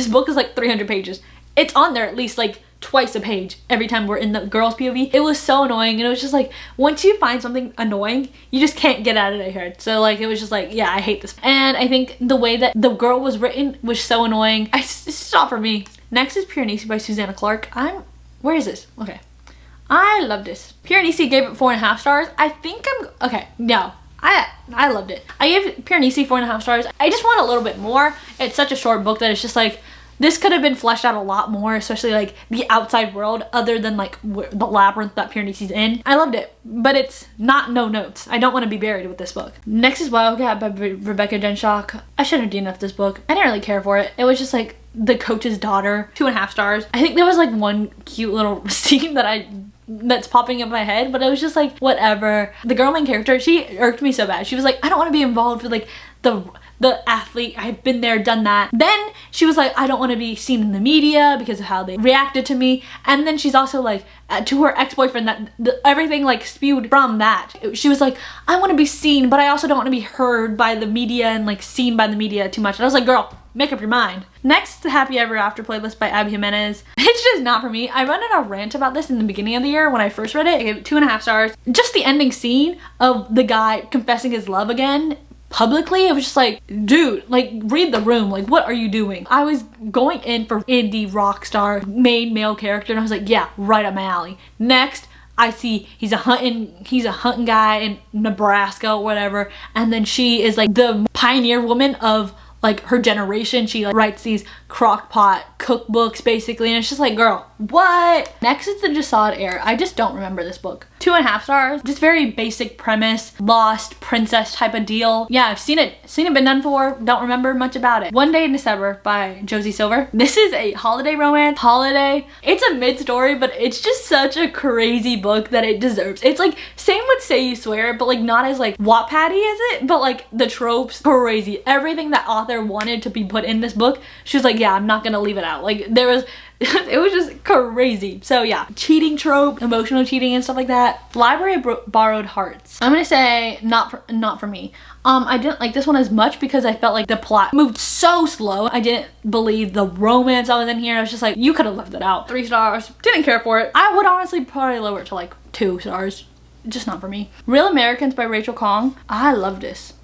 book is like 300 pages. It's on there at least like twice a page every time we're in the girl's POV. It was so annoying, and it was just like once you find something annoying, you just can't get out of it here. So like it was just like, yeah, I hate this. And I think the way that the girl was written was so annoying. It's not for me. Next is Pure Nisi by Susanna Clark. Where is this? Okay. I love this. Pure Nisi gave it 4.5 stars. I think okay, no. I loved it. I gave Pure Nisi 4.5 stars. I just want a little bit more. It's such a short book that it's just like, this could have been fleshed out a lot more, especially like the outside world other than like the labyrinth that Pure Nisi's in. I loved it, but it's not no notes. I don't want to be buried with this book. Next is Wildcat by Rebecca Denshock. I should have DNF'd this book. I didn't really care for it. It was just like the coach's daughter. 2.5 stars. I think there was like one cute little scene that's popping in my head, but it was just like whatever. The girl main character, she irked me so bad. She was like, I don't want to be involved with like the athlete. I've been there, done that. Then she was like, I don't want to be seen in the media because of how they reacted to me. And then she's also like, to her ex-boyfriend, that everything like spewed from that. She was like, I want to be seen, but I also don't want to be heard by the media and like seen by the media too much. And I was like, girl, make up your mind. Next, the Happy Ever After playlist by Abby Jimenez. It's just not for me. I went on a rant about this in the beginning of the year when I first read it. I gave it 2.5 stars. Just the ending scene of the guy confessing his love again publicly, it was just like, dude, like read the room. Like, what are you doing? I was going in for indie rock star main male character, and I was like, yeah, right up my alley. Next, I see he's a hunting guy in Nebraska or whatever, and then she is like the pioneer woman of like her generation. She like writes these crock pot cookbooks basically, and it's just like, girl, what? Next is The Jasad Heir. I just don't remember this book. 2.5 stars. Just very basic premise, lost princess type of deal. Yeah, I've seen it been done for, don't remember much about it. One Day in December by Josie Silver. This is a holiday romance. It's a mid-story, but it's just such a crazy book that it deserves. It's like same with Say You Swear, but like not as like Wattpad-y as it, but like the tropes, crazy. Everything that author wanted to be put in this book, she was like, yeah, I'm not gonna leave it out. Like there was it was just crazy. So yeah, cheating trope, emotional cheating and stuff like that. Library of Borrowed Hearts. I'm gonna say not for me. I didn't like this one as much because I felt like the plot moved so slow. I didn't believe the romance that was in here. I was just like, you could have left it out. 3 stars. Didn't care for it. I would honestly probably lower it to like 2 stars. Just not for me. Real Americans by Rachel Kong. I love this.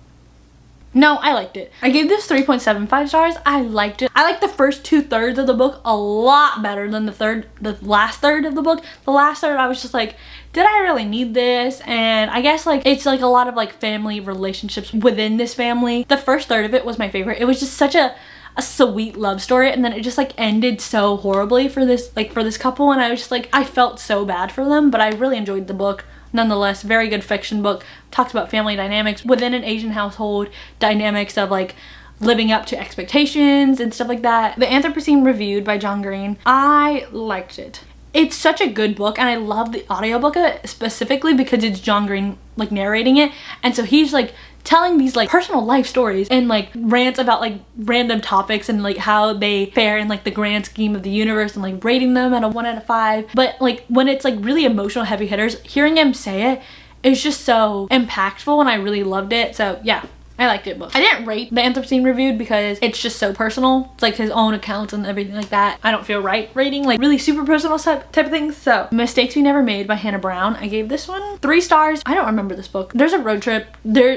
No, I liked it. I gave this 3.75 stars. I liked it. I liked the first 2/3 of the book a lot better than the last third of the book. The last third, I was just like, did I really need this? And I guess like it's like a lot of like family relationships within this family. The first third of it was my favorite. It was just such a sweet love story, and then it just like ended so horribly for this couple, and I was just like, I felt so bad for them, but I really enjoyed the book. Nonetheless, very good fiction book. Talks about family dynamics within an Asian household, dynamics of like living up to expectations and stuff like that. The Anthropocene Reviewed by John Green. I liked it. It's such a good book, and I love the audiobook of it specifically because it's John Green like narrating it, and so he's like telling these like personal life stories and like rants about like random topics and like how they fare in like the grand scheme of the universe and like rating them at a 1 out of 5. But like when it's like really emotional heavy hitters, hearing him say it is just so impactful and I really loved it. So yeah, I liked it. But I didn't rate the Anthropocene Reviewed because it's just so personal. It's like his own accounts and everything like that. I don't feel right rating like really super personal type of things. So Mistakes We Never Made by Hannah Brown. I gave this one 3 stars. I don't remember this book. There's a road trip.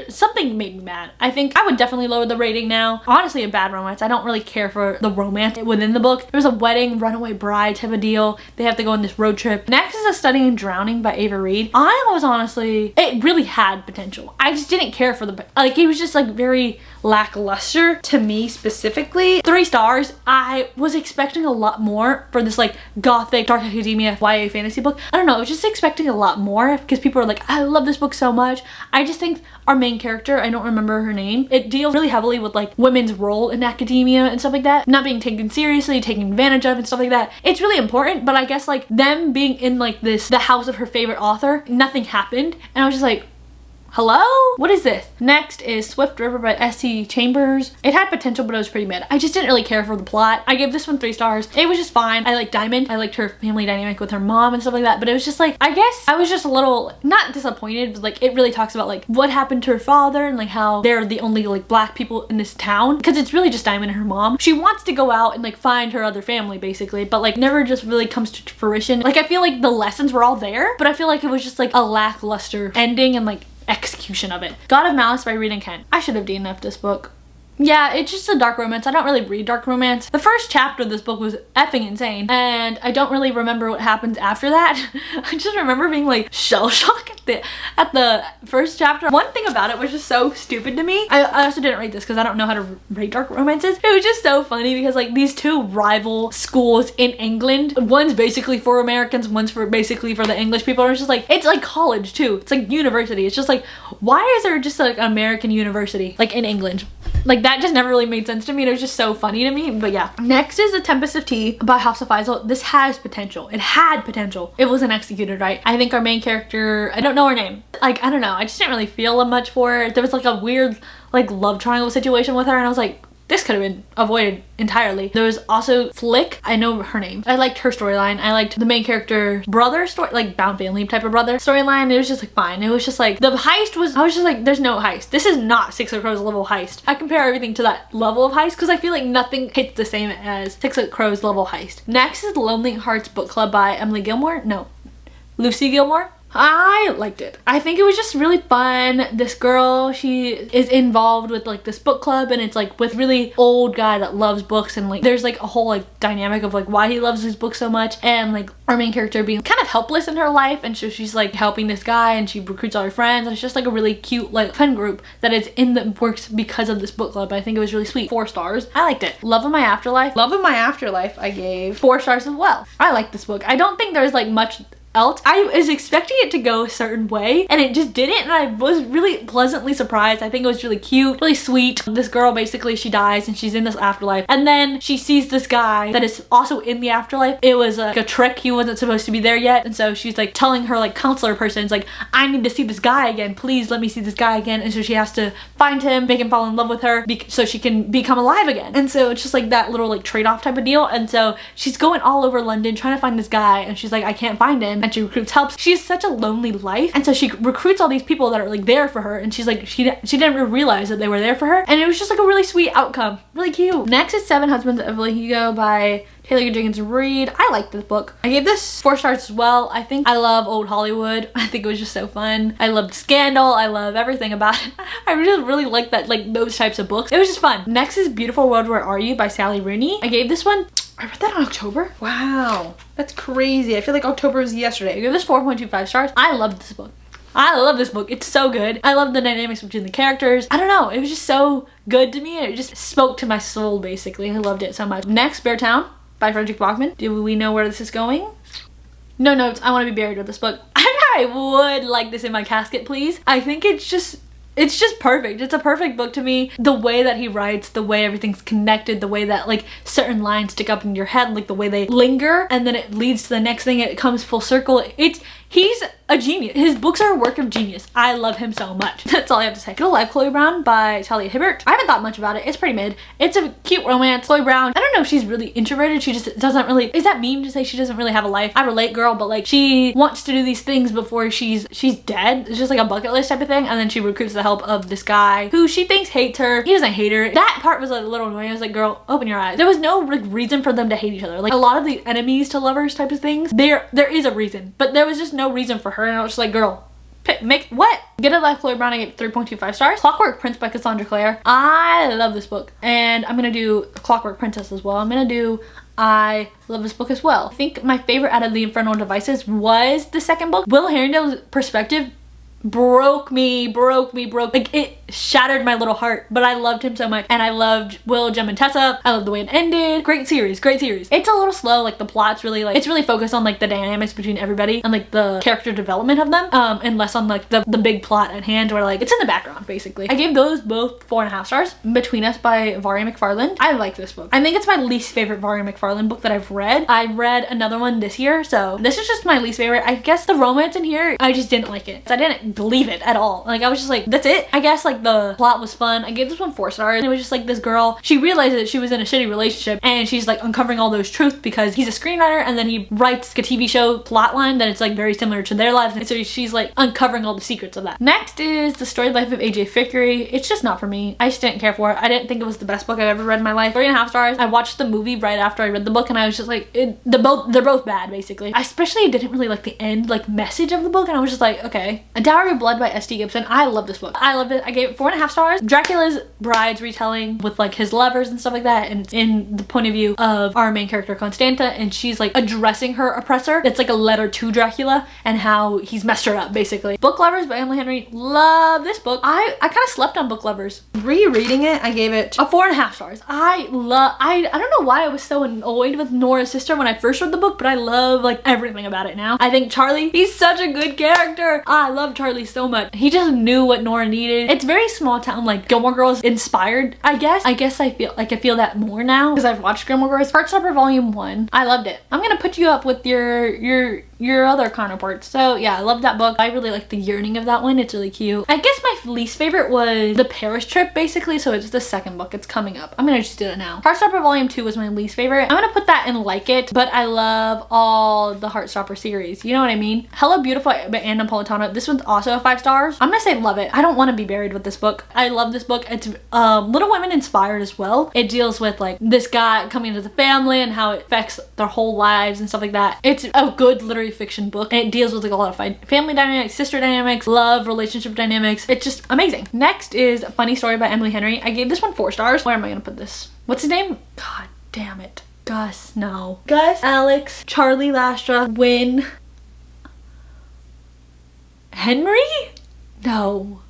Something made me mad. I think I would definitely lower the rating now. Honestly, a bad romance. I don't really care for the romance within the book. There's a wedding, runaway bride type of deal. They have to go on this road trip. Next is A Study in Drowning by Ava Reed. I was honestly, it really had potential. I just didn't care for the, like it was just like very lackluster to me specifically. 3 stars. I was expecting a lot more for this like gothic dark academia YA fantasy book. I don't know, I was just expecting a lot more because people are like, I love this book so much. I just think our main character, I don't remember her name, it deals really heavily with like women's role in academia and stuff like that, not being taken seriously, taken advantage of and stuff like that. It's really important, but I guess like them being in like this, the house of her favorite author, nothing happened and I was just like, hello? What is this? Next is Swift River by S.C. Chambers. It had potential, but it was pretty mid. I just didn't really care for the plot. I gave this one 3 stars. It was just fine. I liked Diamond. I liked her family dynamic with her mom and stuff like that, but it was just like, I guess I was just a little, not disappointed, but like it really talks about like what happened to her father and like how they're the only like black people in this town, because it's really just Diamond and her mom. She wants to go out and like find her other family basically, but like never just really comes to fruition. Like I feel like the lessons were all there, but I feel like it was just like a lackluster ending and like execution of it. God of Malice by Rita Kent. I should have DNF'd this book. Yeah, it's just a dark romance. I don't really read dark romance. The first chapter of this book was effing insane, and I don't really remember what happens after that. I just remember being like shell-shocked at the first chapter. One thing about it was just so stupid to me. I also didn't rate this because I don't know how to rate dark romances. It was just so funny because like these 2 rival schools in England, one's basically for Americans, one's for basically for the English people. And it's just like, it's like college too. It's like university. It's just like, why is there just like an American university like in England? Like that just never really made sense to me. It was just so funny to me. But yeah. Next is The Tempest of Tea by House of Faisal. This has potential. It had potential. It wasn't executed right. I think our main character, I don't know her name. Like, I don't know. I just didn't really feel much for her. There was like a weird like love triangle situation with her and I was like, this could have been avoided entirely. There was also Flick. I know her name. I liked her storyline. I liked the main character brother story, like bound family type of brother storyline. It was just like fine. It was just like the heist was, I was just like, there's no heist. This is not Six of Crows level heist. I compare everything to that level of heist because I feel like nothing hits the same as Six of Crows level heist. Next is Lonely Hearts Book Club by Emily Gilmore. No, Lucy Gilmore. I liked it. I think it was just really fun. This girl, she is involved with like this book club and it's like with really old guy that loves books and like there's like a whole like dynamic of like why he loves his books so much and like our main character being kind of helpless in her life and so she's like helping this guy and she recruits all her friends and it's just like a really cute like fun group that is in the works because of this book club. I think it was really sweet. 4 stars. I liked it. Love of My Afterlife. Love of My Afterlife I gave 4 stars as well. I like this book. I don't think there's like much else. I was expecting it to go a certain way and it just didn't and I was really pleasantly surprised. I think it was really cute, really sweet. This girl basically, she dies and she's in this afterlife and then she sees this guy that is also in the afterlife. It was like a trick. He wasn't supposed to be there yet and so she's like telling her like counselor person, it's like, I need to see this guy again. Please let me see this guy again. And so she has to find him, make him fall in love with her so she can become alive again. And so it's just like that little like trade-off type of deal. And so she's going all over London trying to find this guy and she's like, I can't find him. And she recruits help. She has such a lonely life and so she recruits all these people that are like there for her and she's like, she didn't realize that they were there for her and it was just like a really sweet outcome. Really cute. Next is Seven Husbands of Evelyn Hugo by Taylor Jenkins Reid. I liked this book. I gave this 4 stars as well. I think I love old Hollywood. I think it was just so fun. I loved Scandal. I love everything about it. I just really like that, like those types of books. It was just fun. Next is Beautiful World, Where Are You by Sally Rooney. I gave this one, I read that in October. Wow, that's crazy. I feel like October was yesterday. I gave this 4.25 stars. I loved this book. I love this book. It's so good. I love the dynamics between the characters. I don't know. It was just so good to me. It just spoke to my soul, basically. I loved it so much. Next, Beartown by Frederick Bachman. Do we know where this is going? No notes. I want to be buried with this book. I would like this in my casket, please. I think it's just perfect. It's a perfect book to me. The way that he writes, the way everything's connected, the way that like certain lines stick up in your head, like the way they linger and then it leads to the next thing, it comes full circle. He's a genius. His books are a work of genius. I love him so much. That's all I have to say. Get a Life, Chloe Brown by Talia Hibbert. I haven't thought much about it. It's pretty mid. It's a cute romance. Chloe Brown, I don't know if she's really introverted. She just doesn't really, is that mean to say she doesn't really have a life? I relate, girl, but like she wants to do these things before she's dead. It's just like a bucket list type of thing. And then she recruits the help of this guy who she thinks hates her. He doesn't hate her. That part was a little annoying. I was like, girl, open your eyes. There was no like reason for them to hate each other. Like a lot of the enemies to lovers type of things, there is a reason, but there was just no reason for her. And I was just like, girl, make what? Get a Life, Chloe Brown. I gave 3.25 stars. Clockwork Prince by Cassandra Clare. I love this book, and I'm gonna do Clockwork Princess as well. I love this book as well. I think my favorite out of the Infernal Devices was the second book. Will Herringdale's perspective broke me. Like it shattered my little heart, but I loved him so much, and I loved Will, Jem, and Tessa. I loved the way it ended. Great series. It's a little slow. Like the plot's really like, it's really focused on like the dynamics between everybody and like the character development of them, and less on like the big plot at hand, where like it's in the background basically. I gave those both 4.5 stars. Between Us by Varia McFarlane. I like this book. I think it's my least favorite Varia McFarlane book that I've read. I read another one this year, so this is just my least favorite. I guess the romance in here, I just didn't like it. I didn't believe it at all. Like I was just like, that's it. I guess like the plot was fun. I gave this one 4 stars. It was just like this girl, she realized that she was in a shitty relationship, and she's like uncovering all those truths because he's a screenwriter, and then he writes a TV show plot line that it's like very similar to their lives, and so she's like uncovering all the secrets of that. Next is The Storied Life of AJ Vickery. It's just not for me. I just didn't care for it. I didn't think it was the best book I've ever read in my life. 3.5 stars. I watched the movie right after I read the book, and I was just like, they're both bad basically. I especially didn't really like the end like message of the book, and I was just like, okay. A Dowry of Blood by S.D. Gibson. I love this book. I loved it. I gave it 4.5 stars. Dracula's bride's retelling with like his lovers and stuff like that, and it's in the point of view of our main character Constanta, and she's like addressing her oppressor. It's like a letter to Dracula and how he's messed her up basically. Book Lovers by Emily Henry. Love this book. I kind of slept on Book Lovers. Rereading it, I gave it a 4.5 stars. I don't know why I was so annoyed with Nora's sister when I first read the book, but I love like everything about it now. I think Charlie, he's such a good character. I love Charlie so much. He just knew what Nora needed. It's very small town, like Gilmore Girls inspired, I guess. I feel that more now because I've watched Gilmore Girls. Heartstopper Volume 1. I loved it. I'm gonna put you up with your other counterparts. So yeah, I love that book. I really like the yearning of that one. It's really cute. I guess my least favorite was The Paris Trip basically, so it's the second book. It's coming up. I'm gonna just do it now. Heartstopper Volume 2 was my least favorite. I'm gonna put that in like it, but I love all the Heartstopper series. You know what I mean? Hello Beautiful by Ann Napolitano. This one's also 5 stars. I'm gonna say love it. I don't want to be buried with this book. I love this book. It's Little Women inspired as well. It deals with like this guy coming into the family and how it affects their whole lives and stuff like that. It's a good literary fiction book, and it deals with like a lot of family dynamics, sister dynamics, love, relationship dynamics. It's just amazing. Next is Funny Story by Emily Henry. I gave this one 4 stars. Where am I gonna put this? What's his name? God damn it. Gus, no. Gus, Alex, Charlie Lastra, Win, Henry? No.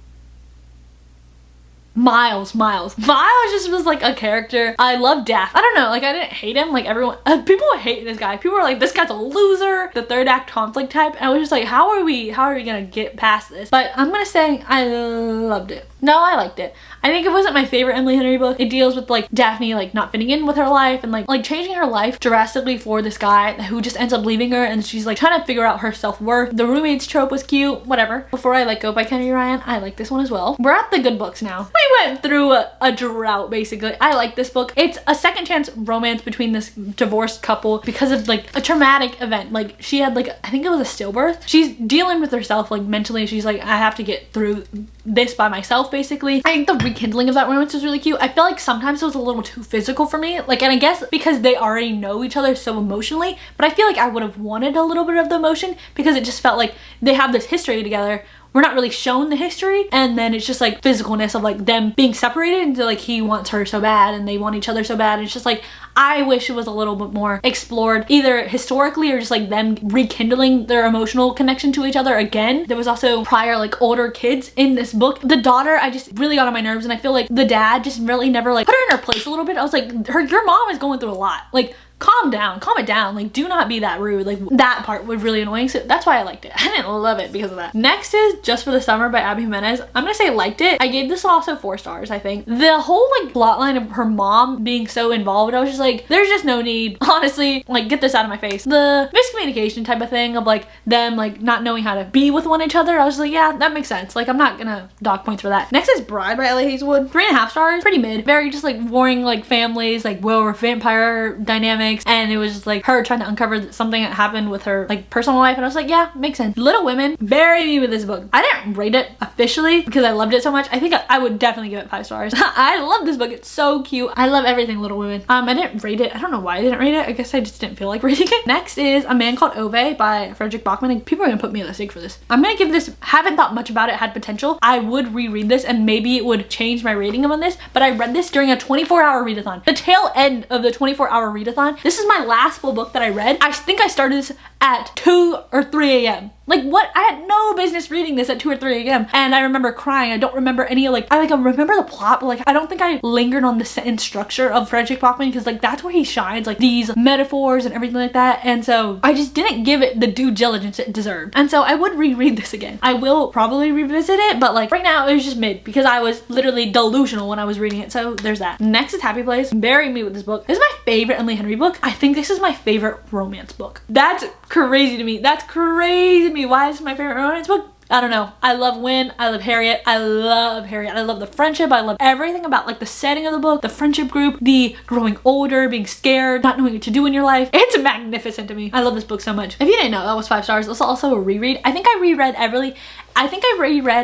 Miles just was like a character. I love Daphne. I don't know, like I didn't hate him like everyone. People were hating this guy. People were like, this guy's a loser, the third act conflict type, and I was just like, how are we gonna get past this? But I'm gonna say I loved it. No, I liked it. I think it wasn't my favorite Emily Henry book. It deals with like Daphne like not fitting in with her life and like changing her life drastically for this guy who just ends up leaving her, and she's like trying to figure out her self-worth. The roommates trope was cute, whatever. Before I Let Go by Kennedy Ryan, I like this one as well. We're at the good books now. We went through a drought basically. I like this book. It's a second chance romance between this divorced couple because of like a traumatic event. Like she had like, I think it was a stillbirth. She's dealing with herself like mentally. She's like, I have to get through this by myself basically. I think the rekindling of that romance was really cute. I feel like sometimes it was a little too physical for me, like, and I guess because they already know each other so emotionally, but I feel like I would have wanted a little bit of the emotion because it just felt like they have this history together. We're not really shown the history, and then it's just like physicalness of like them being separated into like he wants her so bad and they want each other so bad, and it's just like I wish it was a little bit more explored either historically or just like them rekindling their emotional connection to each other again. There was also prior like older kids in this book. The daughter I just really got on my nerves, and I feel like the dad just really never like put her in her place a little bit. I was like, your mom is going through a lot. Like calm down, calm it down. Like, do not be that rude. Like, that part was really annoying, so that's why I liked it. I didn't love it because of that. Next is Just for the Summer by Abby Jimenez. I'm gonna say liked it. I gave this also 4 stars, I think. The whole like plot line of her mom being so involved, I was just like, there's just no need. Honestly, like, get this out of my face. The miscommunication type of thing of like them like not knowing how to be with one another, I was like, yeah, that makes sense. Like, I'm not gonna dock points for that. Next is Bride by Ellie Hazelwood. 3.5 stars, pretty mid. Very just like warring like families, like werewolf vampire dynamics, and it was just like her trying to uncover something that happened with her like personal life, and I was like, yeah, makes sense. Little Women, bury me with this book. I didn't rate it officially because I loved it so much. I think I would definitely give it 5 stars. I love this book. It's so cute. I love everything Little Women. I didn't rate it. I don't know why I didn't rate it. I guess I just didn't feel like reading it. Next is A Man Called Ove by Frederick Bachman. And people are gonna put me on the stake for this. I'm gonna give this, haven't thought much about it, had potential. I would reread this and maybe it would change my rating on this, but I read this during a 24-hour readathon. The tail end of the 24-hour readathon. This is my last full book that I read. I think I started this at 2 or 3 a.m. Like, what? I had no business reading this at 2 or 3 a.m. And I remember crying. I don't remember any, like, I remember the plot, but like, I don't think I lingered on the sentence structure of Frederick Bachman because like, that's where he shines, like these metaphors and everything like that. And so I just didn't give it the due diligence it deserved. And so I would reread this again. I will probably revisit it, but like right now it was just mid because I was literally delusional when I was reading it. So there's that. Next is Happy Place. Bury me with this book. This is my favorite Emily Henry book. I think this is my favorite romance book. That's crazy to me. That's crazy to me. Why is it my favorite romance book? I don't know. I love Win. I love Harriet. I love Harriet. I love the friendship. I love everything about like the setting of the book, the friendship group, the growing older, being scared, not knowing what to do in your life. It's magnificent to me. I love this book so much. If you didn't know, that was 5 stars. This is also a reread. I think I reread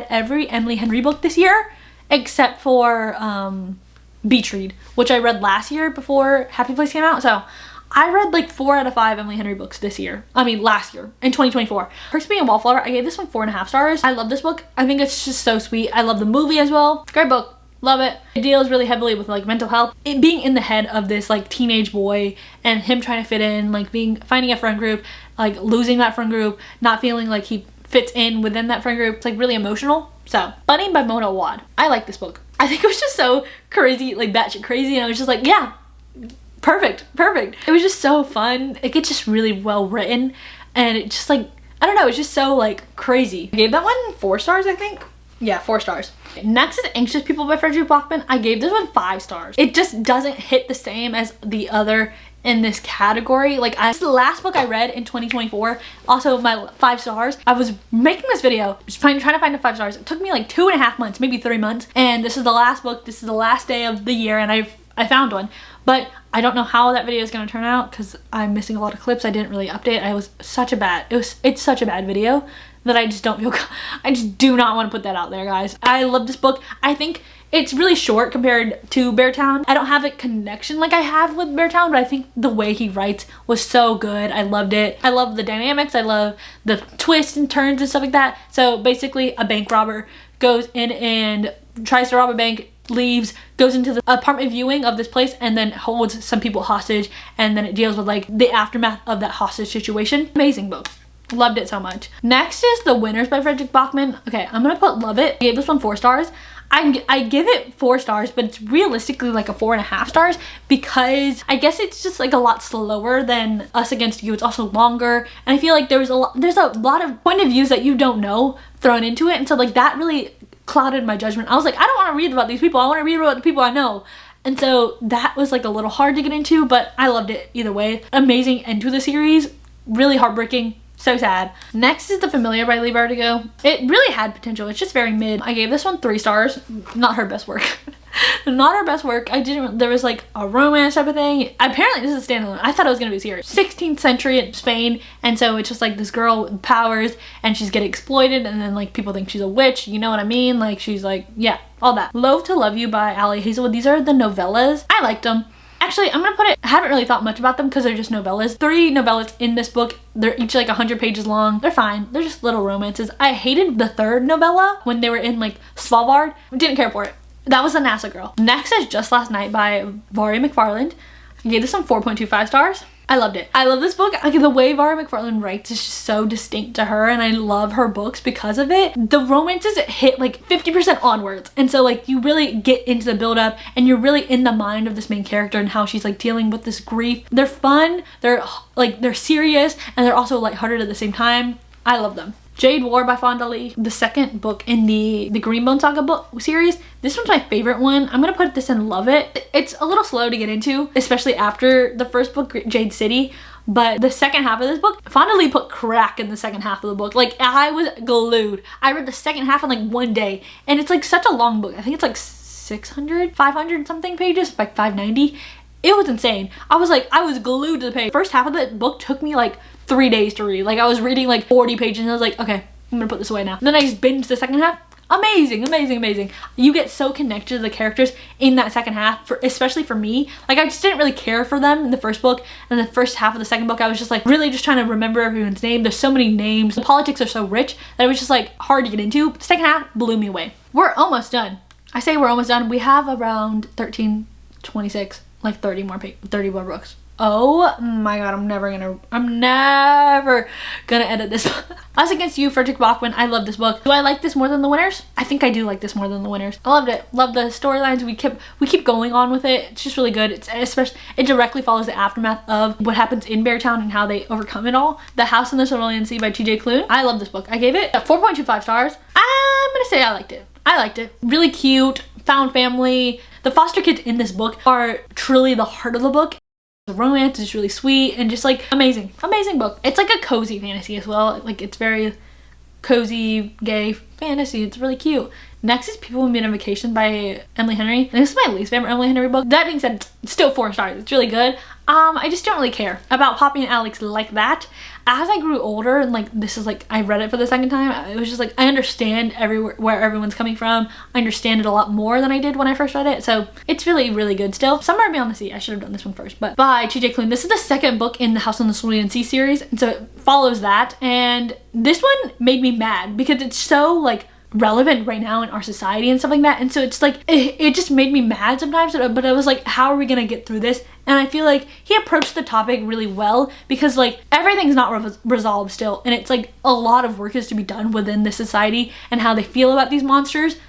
every Emily Henry book this year except for Beach Read, which I read last year before Happy Place came out. So I read like 4 out of 5 Emily Henry books this year. I mean, last year, in 2024. Crispy and Wallflower, I gave this one 4.5 stars. I love this book. I think it's just so sweet. I love the movie as well. Great book. Love it. It deals really heavily with like mental health. It being in the head of this like teenage boy and him trying to fit in, like finding a friend group, like losing that friend group, not feeling like he fits in within that friend group. It's like really emotional. So, Bunny by Mona Wad. I like this book. I think it was just so crazy, like batshit crazy, and I was just like, yeah. Perfect. It was just so fun. It gets just really well written and it just like, I don't know, it's just so like crazy. I gave that one 4 stars, I think. Yeah, 4 stars. Next is Anxious People by Frederick Bachman. I gave this one 5 stars. It just doesn't hit the same as the other in this category. Like, this is the last book I read in 2024. Also, my 5 stars. I was making this video, just trying to find the 5 stars. It took me like 2.5 months, maybe 3 months. And this is the last book. This is the last day of the year and I found one. But I don't know how that video is going to turn out because I'm missing a lot of clips. I didn't really update. It's such a bad video that I just don't feel, I just do not want to put that out there, guys. I love this book. I think it's really short compared to Beartown. I don't have a connection like I have with Beartown, but I think the way he writes was so good. I loved it. I love the dynamics. I love the twists and turns and stuff like that. So basically a bank robber goes in and tries to rob a bank, leaves, goes into the apartment viewing of this place and then holds some people hostage, and then it deals with like the aftermath of that hostage situation. Amazing book. Loved it so much. Next is The Winners by Frederick Bachman. Okay, I'm gonna put Love It. I gave this one 4 stars. I give it 4 stars, but it's realistically like a 4.5 stars because I guess it's just like a lot slower than Us Against You. It's also longer, and I feel like there's a lot of point of views that you don't know thrown into it, and so like that really clouded my judgment. I was like, I don't want to read about these people. I want to read about the people I know. And so that was like a little hard to get into, but I loved it either way. Amazing end to the series. Really heartbreaking. So sad. Next is The Familiar by Leigh Bardugo. It really had potential. It's just very mid. I gave this one 3 stars. Not her best work. Not her best work. There was like a romance type of thing. Apparently this is a standalone. I thought it was gonna be serious. 16th century in Spain, and so it's just like this girl with powers and she's getting exploited, and then like people think she's a witch, you know what I mean? Like she's like, yeah, all that. Loathe to Love You by Ellie Hazelwood. These are the novellas. I liked them. Actually, I'm gonna put it, I haven't really thought much about them because they're just novellas. 3 novellas in this book. They're each like 100 pages long. They're fine. They're just little romances. I hated the 3rd novella when they were in like Svalbard. Didn't care for it. That was the NASA girl. Next is Just Last Night by Varia McFarland. I gave this one 4.25 stars. I loved it. I love this book. Like, the way Vara McFarlane writes is just so distinct to her, and I love her books because of it. The romances hit like 50% onwards, and so like you really get into the build up and you're really in the mind of this main character and how she's like dealing with this grief. They're fun, they're serious, and they're also lighthearted at the same time. I love them. Jade War by Fonda Lee, the second book in the Greenbone Saga book series. This one's my favorite one. I'm gonna put this in Love It. It's a little slow to get into, especially after the first book, Jade City. But the second half of this book, Fonda Lee put crack in the second half of the book. Like, I was glued. I read the second half in like one day, and it's like such a long book. I think it's like 500 something pages, like 590. It was insane. I was glued to the page. First half of the book took me like 3 days to read. Like, I was reading like 40 pages and I was like, okay, I'm gonna put this away now. And then I just binged the second half. Amazing, amazing, amazing. You get so connected to the characters in that second half, especially for me. Like, I just didn't really care for them in the first book, and the first half of the second book I was just like really just trying to remember everyone's name. There's so many names. The politics are so rich that it was just like hard to get into. But the second half blew me away. We're almost done. I say we're almost done. We have around 13, 26, like 30 more books. Oh my god, I'm never gonna edit this. Us Against You, Frederick Bachman. I love this book. Do I like this more than The Winners? I think I do like this more than The Winners. I loved it. Love the storylines. We keep going on with it. It's just really good. It directly follows the aftermath of what happens in Beartown and how they overcome it all. The House in the Cerulean Sea by T.J. Klune. I love this book. I gave it 4.25 stars. I'm gonna say I liked it. I liked it. Really cute, found family. The foster kids in this book are truly the heart of the book. The romance is really sweet and just like amazing book. It's like a cozy fantasy as well. Like, it's very cozy gay fantasy. It's really cute. Next is People We Meet on Vacation by Emily Henry. And this is my least favorite Emily Henry book. That being said, it's still 4 stars. It's really good. I just don't really care about Poppy and Alex like that. As I grew older and like this is like I read it for the second time, it was just like I understand where everyone's coming from. I understand it a lot more than I did when I first read it. So it's really, really good still. Somewhere Beyond the Sea. I should have done this one first. But by T.J. Klune. This is the second book in the House on the Cerulean Sea series. And so it follows that. And this one made me mad because it's so like relevant right now in our society and stuff like that, and so it's like it just made me mad sometimes, but I was like, how are we gonna get through this? And I feel like he approached the topic really well because like everything's not resolved still, and it's like a lot of work is to be done within this society and how they feel about these monsters,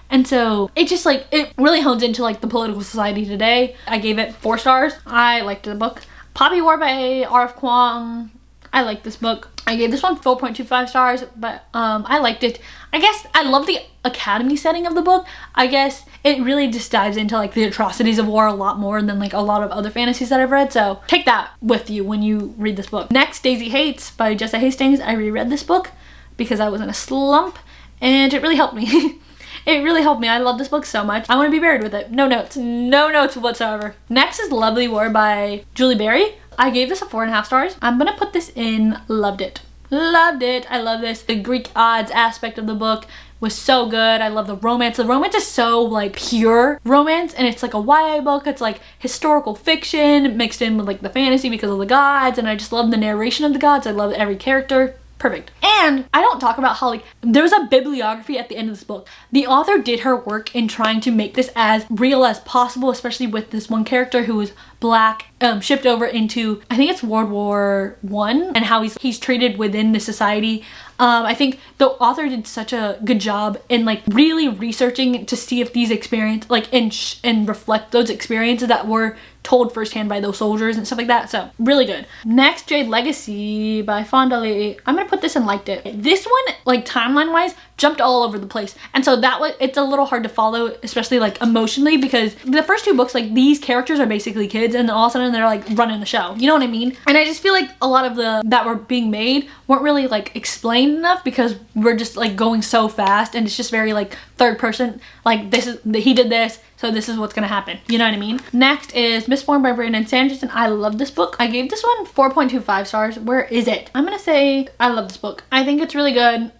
and so it just like it really hones into like the political society today. I gave it 4 stars. I liked the book. Poppy War by R.F. Kuang. I like this book. I gave this one 4.25 stars, but I liked it. I guess I love the academy setting of the book. I guess it really just dives into like the atrocities of war a lot more than like a lot of other fantasies that I've read. So take that with you when you read this book. Next, Daisy Hates by Jessa Hastings. I reread this book because I was in a slump and it really helped me. It really helped me. I love this book so much. I want to be buried with it. No notes whatsoever. Next is Lovely War by Julie Berry. I gave this a 4.5 stars. I'm gonna put this in Loved It. Loved it. I love this. The Greek odds aspect of the book was so good. I love the romance. The romance is so like pure romance, and it's like a YA book. It's like historical fiction mixed in with like the fantasy because of the gods, and I just love the narration of the gods. I love every character. Perfect. And I don't talk about how like there's a bibliography at the end of this book. The author did her work in trying to make this as real as possible, especially with this one character who is black, shipped over into, I think it's World War I, and how he's treated within the society. I think the author did such a good job in like really researching to see if these experiences like and reflect those experiences that were told firsthand by those soldiers and stuff like that. So really good. Next, Jade Legacy by Fonda Lee. I'm gonna put this in Liked It. This one, like timeline wise, jumped all over the place, and so it's a little hard to follow, especially like emotionally, because the first 2 books, like these characters are basically kids, and then all of a sudden they're like running the show. You know what I mean? And I just feel like a lot of that were being made weren't really like explained enough because we're just like going so fast, and it's just very like third person. Like he did this, so this is what's gonna happen. You know what I mean? Next is Mistborn by Brandon Sanderson. I love this book. I gave this one 4.25 stars. Where is it? I'm gonna say I love this book. I think it's really good.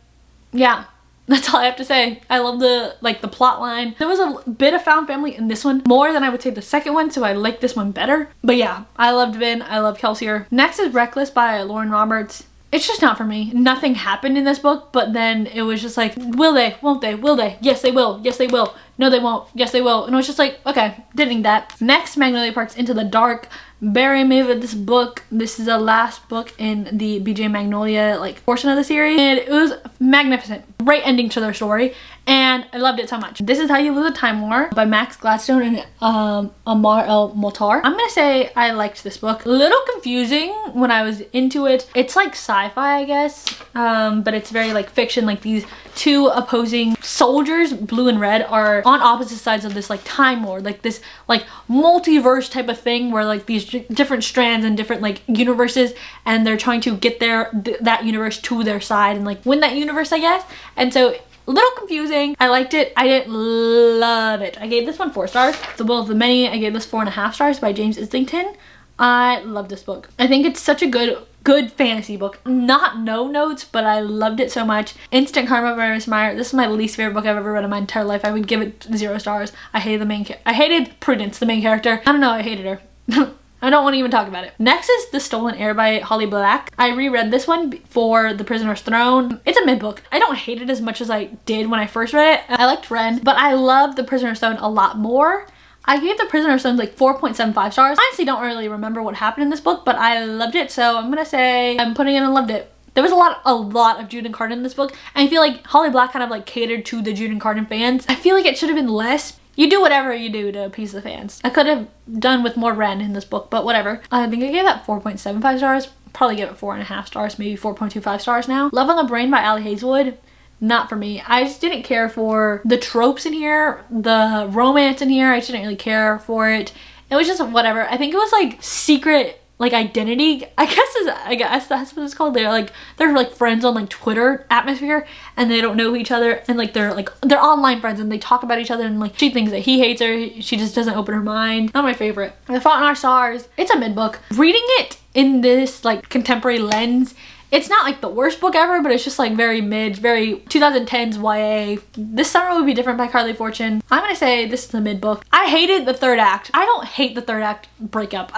Yeah. That's all I have to say. I love the plot line. There was a bit of found family in this one, more than I would say the second one, so I like this one better. But yeah, I loved Vin. I love Kelsier. Next is Reckless by Lauren Roberts. It's just not for me. Nothing happened in this book, but then it was just like, will they? Won't they? Will they? Yes, they will. Yes, they will. no they won't, yes they will. And I was just like, okay, didn't need that. Next, Magnolia Park's Into the Dark. Very amazed with this book. This is the last book in the BJ Magnolia like portion of the series, and it was magnificent. Great ending to their story, and I loved it so much. This Is How You Lose a Time War by Max Gladstone and Amar El Motar. I'm gonna say I liked this book. A little confusing when I was into it. It's like sci-fi, I guess, but it's very like fiction. Like these two opposing soldiers, blue and red, are on opposite sides of this like time war, like this like multiverse type of thing where like these different strands and different like universes, and they're trying to get that universe to their side and like win that universe, I guess. And so a little confusing. I liked it. I didn't love it. I gave this one 4 stars. The Will of the Many, I gave this 4.5 stars by James Islington. I love this book. I think it's such a good fantasy book. Not no notes, but I loved it so much. Instant Karma by Miss Meyer. This is my least favorite book I've ever read in my entire life. I would give it 0 stars. I hated Prudence, the main character. I don't know, I hated her. I don't want to even talk about it. Next is The Stolen Heir by Holly Black. I reread this one for The Prisoner's Throne. It's a mid book. I don't hate it as much as I did when I first read it. I liked Ren, but I love The Prisoner's Throne a lot more. I gave The Prisoner's Throne like 4.75 stars. I honestly don't really remember what happened in this book, but I loved it, so I'm gonna say I'm putting it in loved it. There was a lot of Jude and Carden in this book, and I feel like Holly Black kind of like catered to the Jude and Carden fans. I feel like it should have been less. You do whatever you do to appease the fans. I could have done with more Ren in this book, but whatever. I think I gave that 4.75 stars. Probably give it 4.5 stars, maybe 4.25 stars now. Love on the Brain by Allie Hazelwood. Not for me. I just didn't care for the tropes in here, the romance in here. I just didn't really care for it. It was just whatever. I think it was like secret like identity, I guess that's what it's called. They're like friends on like Twitter atmosphere, and they don't know each other, and like they're online friends, and they talk about each other, and like she thinks that he hates her, she just doesn't open her mind. Not my favorite. The Fault in Our Stars, it's a mid book. Reading it in this like contemporary lens, it's not like the worst book ever, but it's just like very mid, very 2010s YA. This Summer Would Be Different by Carly Fortune. I'm gonna say this is a mid book. I hated the third act. I don't hate the third act breakup.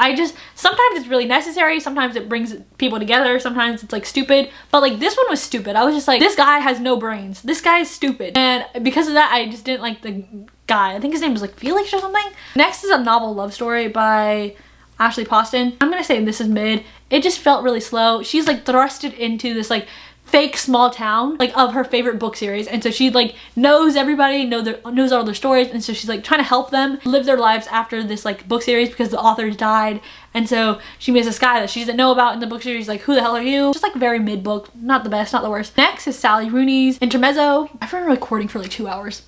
Sometimes it's really necessary, sometimes it brings people together, sometimes it's like stupid, but like this one was stupid. I was just like, this guy has no brains. This guy is stupid. And because of that, I just didn't like the guy. I think his name was like Felix or something. Next is a novel love story by Ashley Poston. I'm gonna say this is mid. It just felt really slow. She's like thrusted into this like fake small town like of her favorite book series, and so she like knows everybody, knows all their stories, and so she's like trying to help them live their lives after this like book series because the authors died. And so she meets this guy that she doesn't know about in the book series, like, who the hell are you? Just like very mid book. Not the best, not the worst. Next is Sally Rooney's Intermezzo. I've been recording for like 2 hours.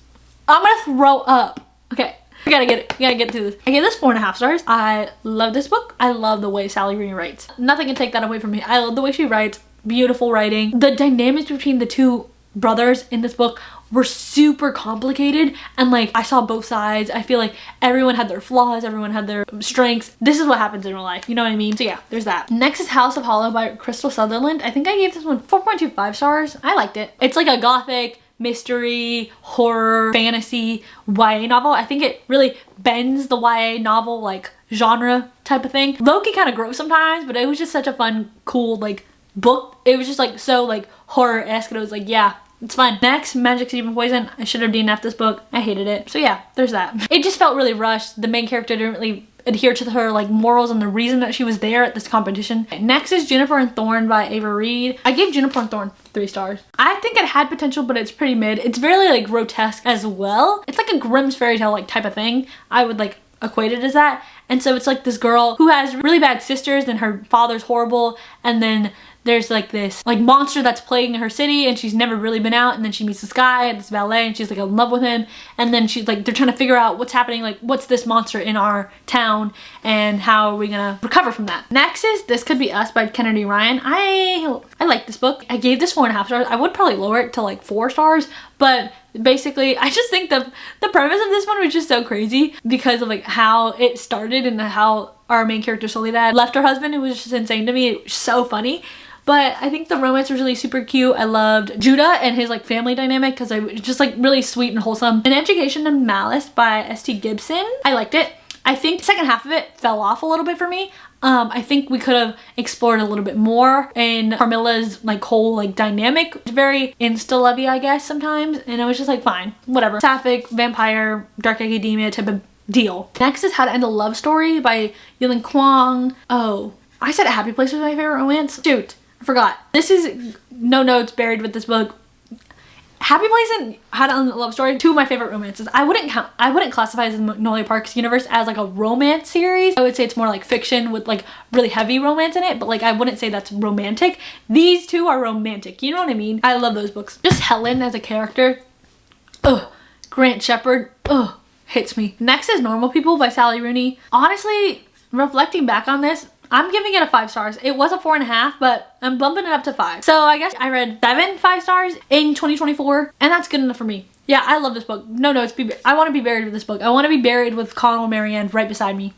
I'm gonna throw up. Okay. We gotta get through this. I gave this 4.5 stars. I love this book. I love the way Sally Rooney writes. Nothing can take that away from me. I love the way she writes. Beautiful writing. The dynamics between the two brothers in this book were super complicated, and like I saw both sides. I feel like everyone had their flaws, everyone had their strengths. This is what happens in real life, you know what I mean? So yeah, there's that. Next is House of Hollow by Crystal Sutherland. I think I gave this one 4.25 stars. I liked it. It's like a gothic mystery, horror, fantasy, YA novel. I think it really bends the YA novel like genre type of thing. Low-key kind of gross sometimes, but it was just such a fun, cool like book. It was just like so like horror-esque, and it was like, yeah, it's fun. Next, Magic Seed and Poison. I should have DNF'd this book. I hated it. So yeah, there's that. It just felt really rushed. The main character didn't really adhere to her like morals and the reason that she was there at this competition. Next is Juniper and Thorn by Ava Reed. I gave Juniper and Thorn 3 stars. I think it had potential, but it's pretty mid. It's very like grotesque as well. It's like a Grimm's fairy tale like type of thing. I would like equate it as that. And so it's like this girl who has really bad sisters, and her father's horrible, and then there's like this like monster that's plaguing her city, and she's never really been out, and then she meets this guy at this ballet, and she's like in love with him, and then she's like, they're trying to figure out what's happening, like what's this monster in our town and how are we gonna recover from that. Next is This Could Be Us by Kennedy Ryan. I like this book. I gave this 4.5 stars. I would probably lower it to like 4 stars, but basically I just think the premise of this one was just so crazy because of like how it started and how our main character Soledad left her husband. It was just insane to me. It was so funny. But I think the romance was really super cute. I loved Judah and his like family dynamic because it was just like really sweet and wholesome. An Education in Malice by S.T. Gibson. I liked it. I think the second half of it fell off a little bit for me. I think we could have explored a little bit more in Carmilla's like whole like dynamic. Very insta-lovey, I guess, sometimes, and it was just like fine, whatever. Sapphic, vampire, dark academia type of deal. Next is How to End a Love Story by Yulin Kwong. Oh, I said A Happy Place was my favorite romance. Shoot, I forgot. This is no notes buried with this book. Happy Place and How to End a Love Story, two of my favorite romances. I wouldn't classify this in Magnolia Park's universe as like a romance series. I would say it's more like fiction with like really heavy romance in it, but like I wouldn't say that's romantic. These two are romantic, you know what I mean? I love those books. Just Helen as a character, ugh. Grant Shepard, ugh, hits me. Next is Normal People by Sally Rooney. Honestly, reflecting back on this, I'm giving it a 5 stars. It was a 4.5, but I'm bumping it up to 5. So I guess I read 7 5-stars in 2024, and that's good enough for me. Yeah, I love this book. No notes. I want to be buried with this book. I want to be buried with Connell Marianne right beside me.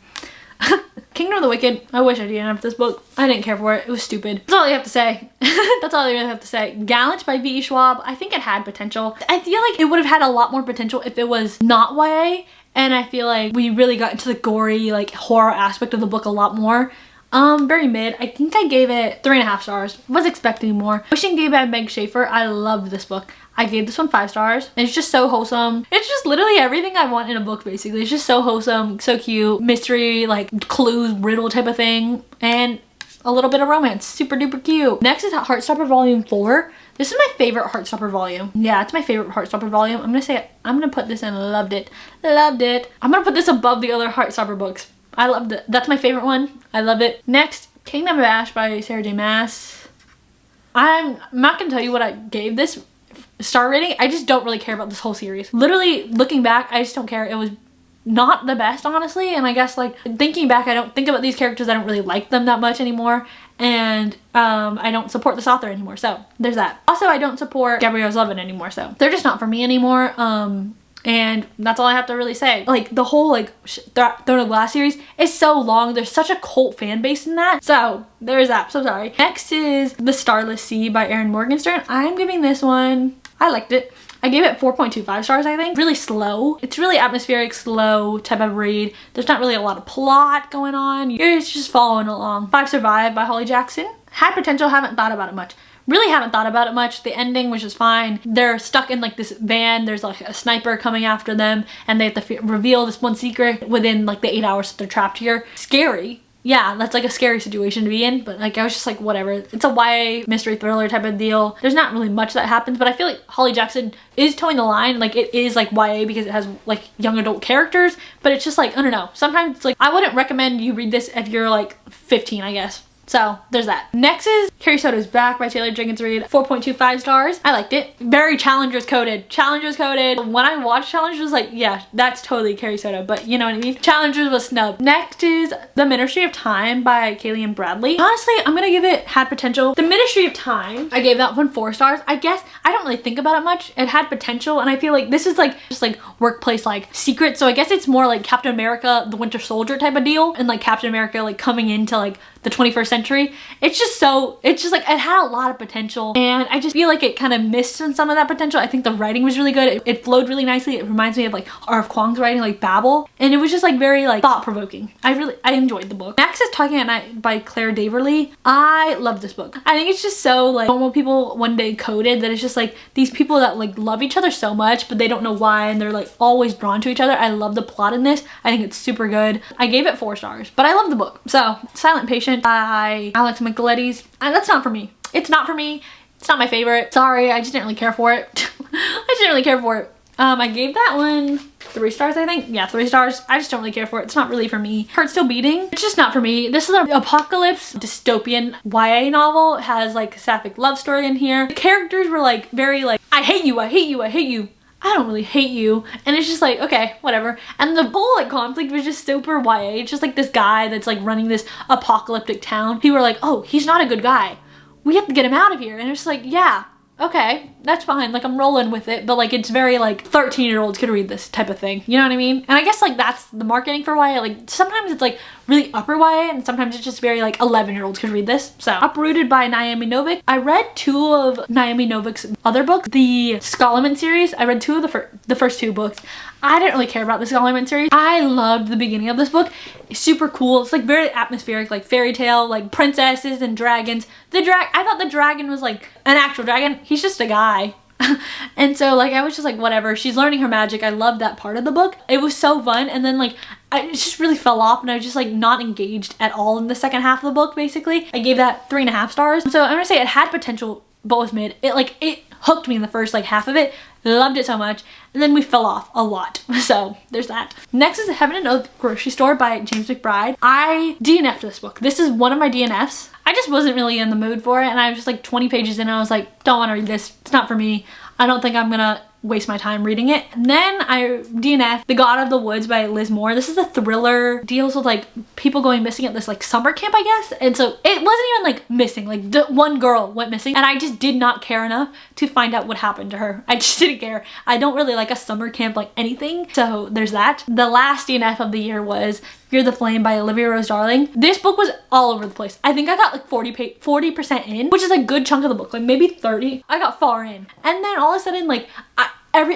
Kingdom of the Wicked. I wish I didn't have this book. I didn't care for it. It was stupid. That's all I have to say. That's all I really have to say. Gallant by V.E. Schwab. I think it had potential. I feel like it would have had a lot more potential if it was not YA, and I feel like we really got into the gory like horror aspect of the book a lot more. Very mid. I think I gave it 3.5 stars. Was expecting more. Wishing Gay by Meg Schaefer. I loved this book. I gave this one 5 stars. It's just so wholesome. It's just literally everything I want in a book, basically. It's just so wholesome, so cute, mystery, like clues, riddle type of thing, and a little bit of romance. Super duper cute. Next is Heartstopper Volume 4. This is my favorite Heartstopper volume. Yeah, it's my favorite Heartstopper volume. I'm gonna put this in. Loved it. Loved it. I'm gonna put this above the other Heartstopper books. I loved it. That's my favorite one. I love it. Next, Kingdom of Ash by Sarah J. Maas. I'm not gonna tell you what I gave this star rating. I just don't really care about this whole series. Literally, looking back, I just don't care. It was not the best, honestly, and I guess like thinking back, I don't think about these characters. I don't really like them that much anymore, and I don't support this author anymore, so there's that. Also, I don't support Gabrielle Zevin anymore, so they're just not for me anymore. And that's all I have to really say. Like the whole like Throne of Glass series is so long. There's such a cult fan base in that. So there's that. So sorry. Next is The Starless Sea by Erin Morgenstern. I'm giving this one, I liked it. I gave it 4.25 stars, I think. Really slow. It's really atmospheric, slow type of read. There's not really a lot of plot going on. You're just following along. 5 Survive by Holly Jackson. Had potential, haven't thought about it much. Really haven't thought about it much. The ending was just fine. They're stuck in like this van. There's like a sniper coming after them, and they have to reveal this one secret within like the 8 hours that they're trapped here. Scary. Yeah, that's like a scary situation to be in, but like I was just like, whatever. It's a YA mystery thriller type of deal. There's not really much that happens, but I feel like Holly Jackson is towing the line. Like it is like YA because it has like young adult characters, but it's just like, I don't know. Sometimes it's like, I wouldn't recommend you read this if you're like 15, I guess. So there's that. Next is Carrie Soto's Back by Taylor Jenkins Reid. 4.25 stars. I liked it. Very Challengers coded. Challengers coded. When I watched Challengers, I was like, yeah, that's totally Carrie Soto, but you know what I mean? Challengers was snubbed. Next is The Ministry of Time by Kaylee and Bradley. Honestly, I'm gonna give it had potential. The Ministry of Time, I gave that one 4 stars. I guess I don't really think about it much. It had potential, and I feel like this is like just like workplace like secret. So I guess it's more like Captain America, the Winter Soldier type of deal, and like Captain America like coming into like the 21st century. It's just like it had a lot of potential, and I just feel like it kind of missed on some of that potential. I think the writing was really good. It flowed really nicely. It reminds me of like R.F. Kuang's writing, like Babel, and it was just like very like thought-provoking. I enjoyed the book. Next is Talking at Night by Claire Daverly. I love this book. I think it's just so like normal people one day coded, that it's just like these people that like love each other so much, but they don't know why, and they're like always drawn to each other. I love the plot in this. I think it's super good. I gave it 4 stars, but I love the book. So Silent Patient by Alex Michaelides. That's not for me. It's not for me. It's not my favorite. Sorry, I just didn't really care for it. I just didn't really care for it. I gave that one 3 stars, I think. Yeah, 3 stars. I just don't really care for it. It's not really for me. Heart Still Beating. It's just not for me. This is an apocalypse dystopian YA novel. It has like a sapphic love story in here. The characters were like very like, I hate you, I hate you, I hate you. I don't really hate you, and it's just like, okay, whatever. And the whole like conflict was just super YA. It's just like this guy that's like running this apocalyptic town. People are like, oh, he's not a good guy, we have to get him out of here. And it's like, yeah, okay, that's fine. Like I'm rolling with it, but like it's very like 13-year-olds could read this type of thing. You know what I mean? And I guess like that's the marketing for YA. Like sometimes it's like really upper YA, and sometimes it's just very like 11-year-olds could read this. So Uprooted by Naomi Novik. I read 2 of Naomi Novik's other books. The Scholleman series, I read 2 of the first 2 books. I didn't really care about this Gollyman series. I loved the beginning of this book. It's super cool. It's like very atmospheric, like fairy tale, like princesses and dragons. I thought the dragon was like an actual dragon. He's just a guy. And so like I was just like, whatever, she's learning her magic. I loved that part of the book. It was so fun. And then like it just really fell off and I was just like not engaged at all in the second half of the book. Basically I gave that 3.5 stars. So I'm gonna say it had potential but was mid. It hooked me in the first like half of it. Loved it so much, and then we fell off a lot. So there's that. Next is Heaven and Earth Grocery Store by James McBride. I DNF'd this book. This is one of my DNFs. I just wasn't really in the mood for it, and I was just like 20 pages in and I was like, don't want to read this. It's not for me. I don't think I'm gonna waste my time reading it. And then I DNF The God of the Woods by Liz Moore. This is a thriller, deals with like people going missing at this like summer camp, I guess. And so it wasn't even like missing, like one girl went missing and I just did not care enough to find out what happened to her. I just didn't care. I don't really like a summer camp like anything. So there's that. The last DNF of the year was Fear the Flame by Olivia Rose Darling. This book was all over the place. I think I got like 40% in, which is a good chunk of the book, like maybe 30. I got far in. And then all of a sudden like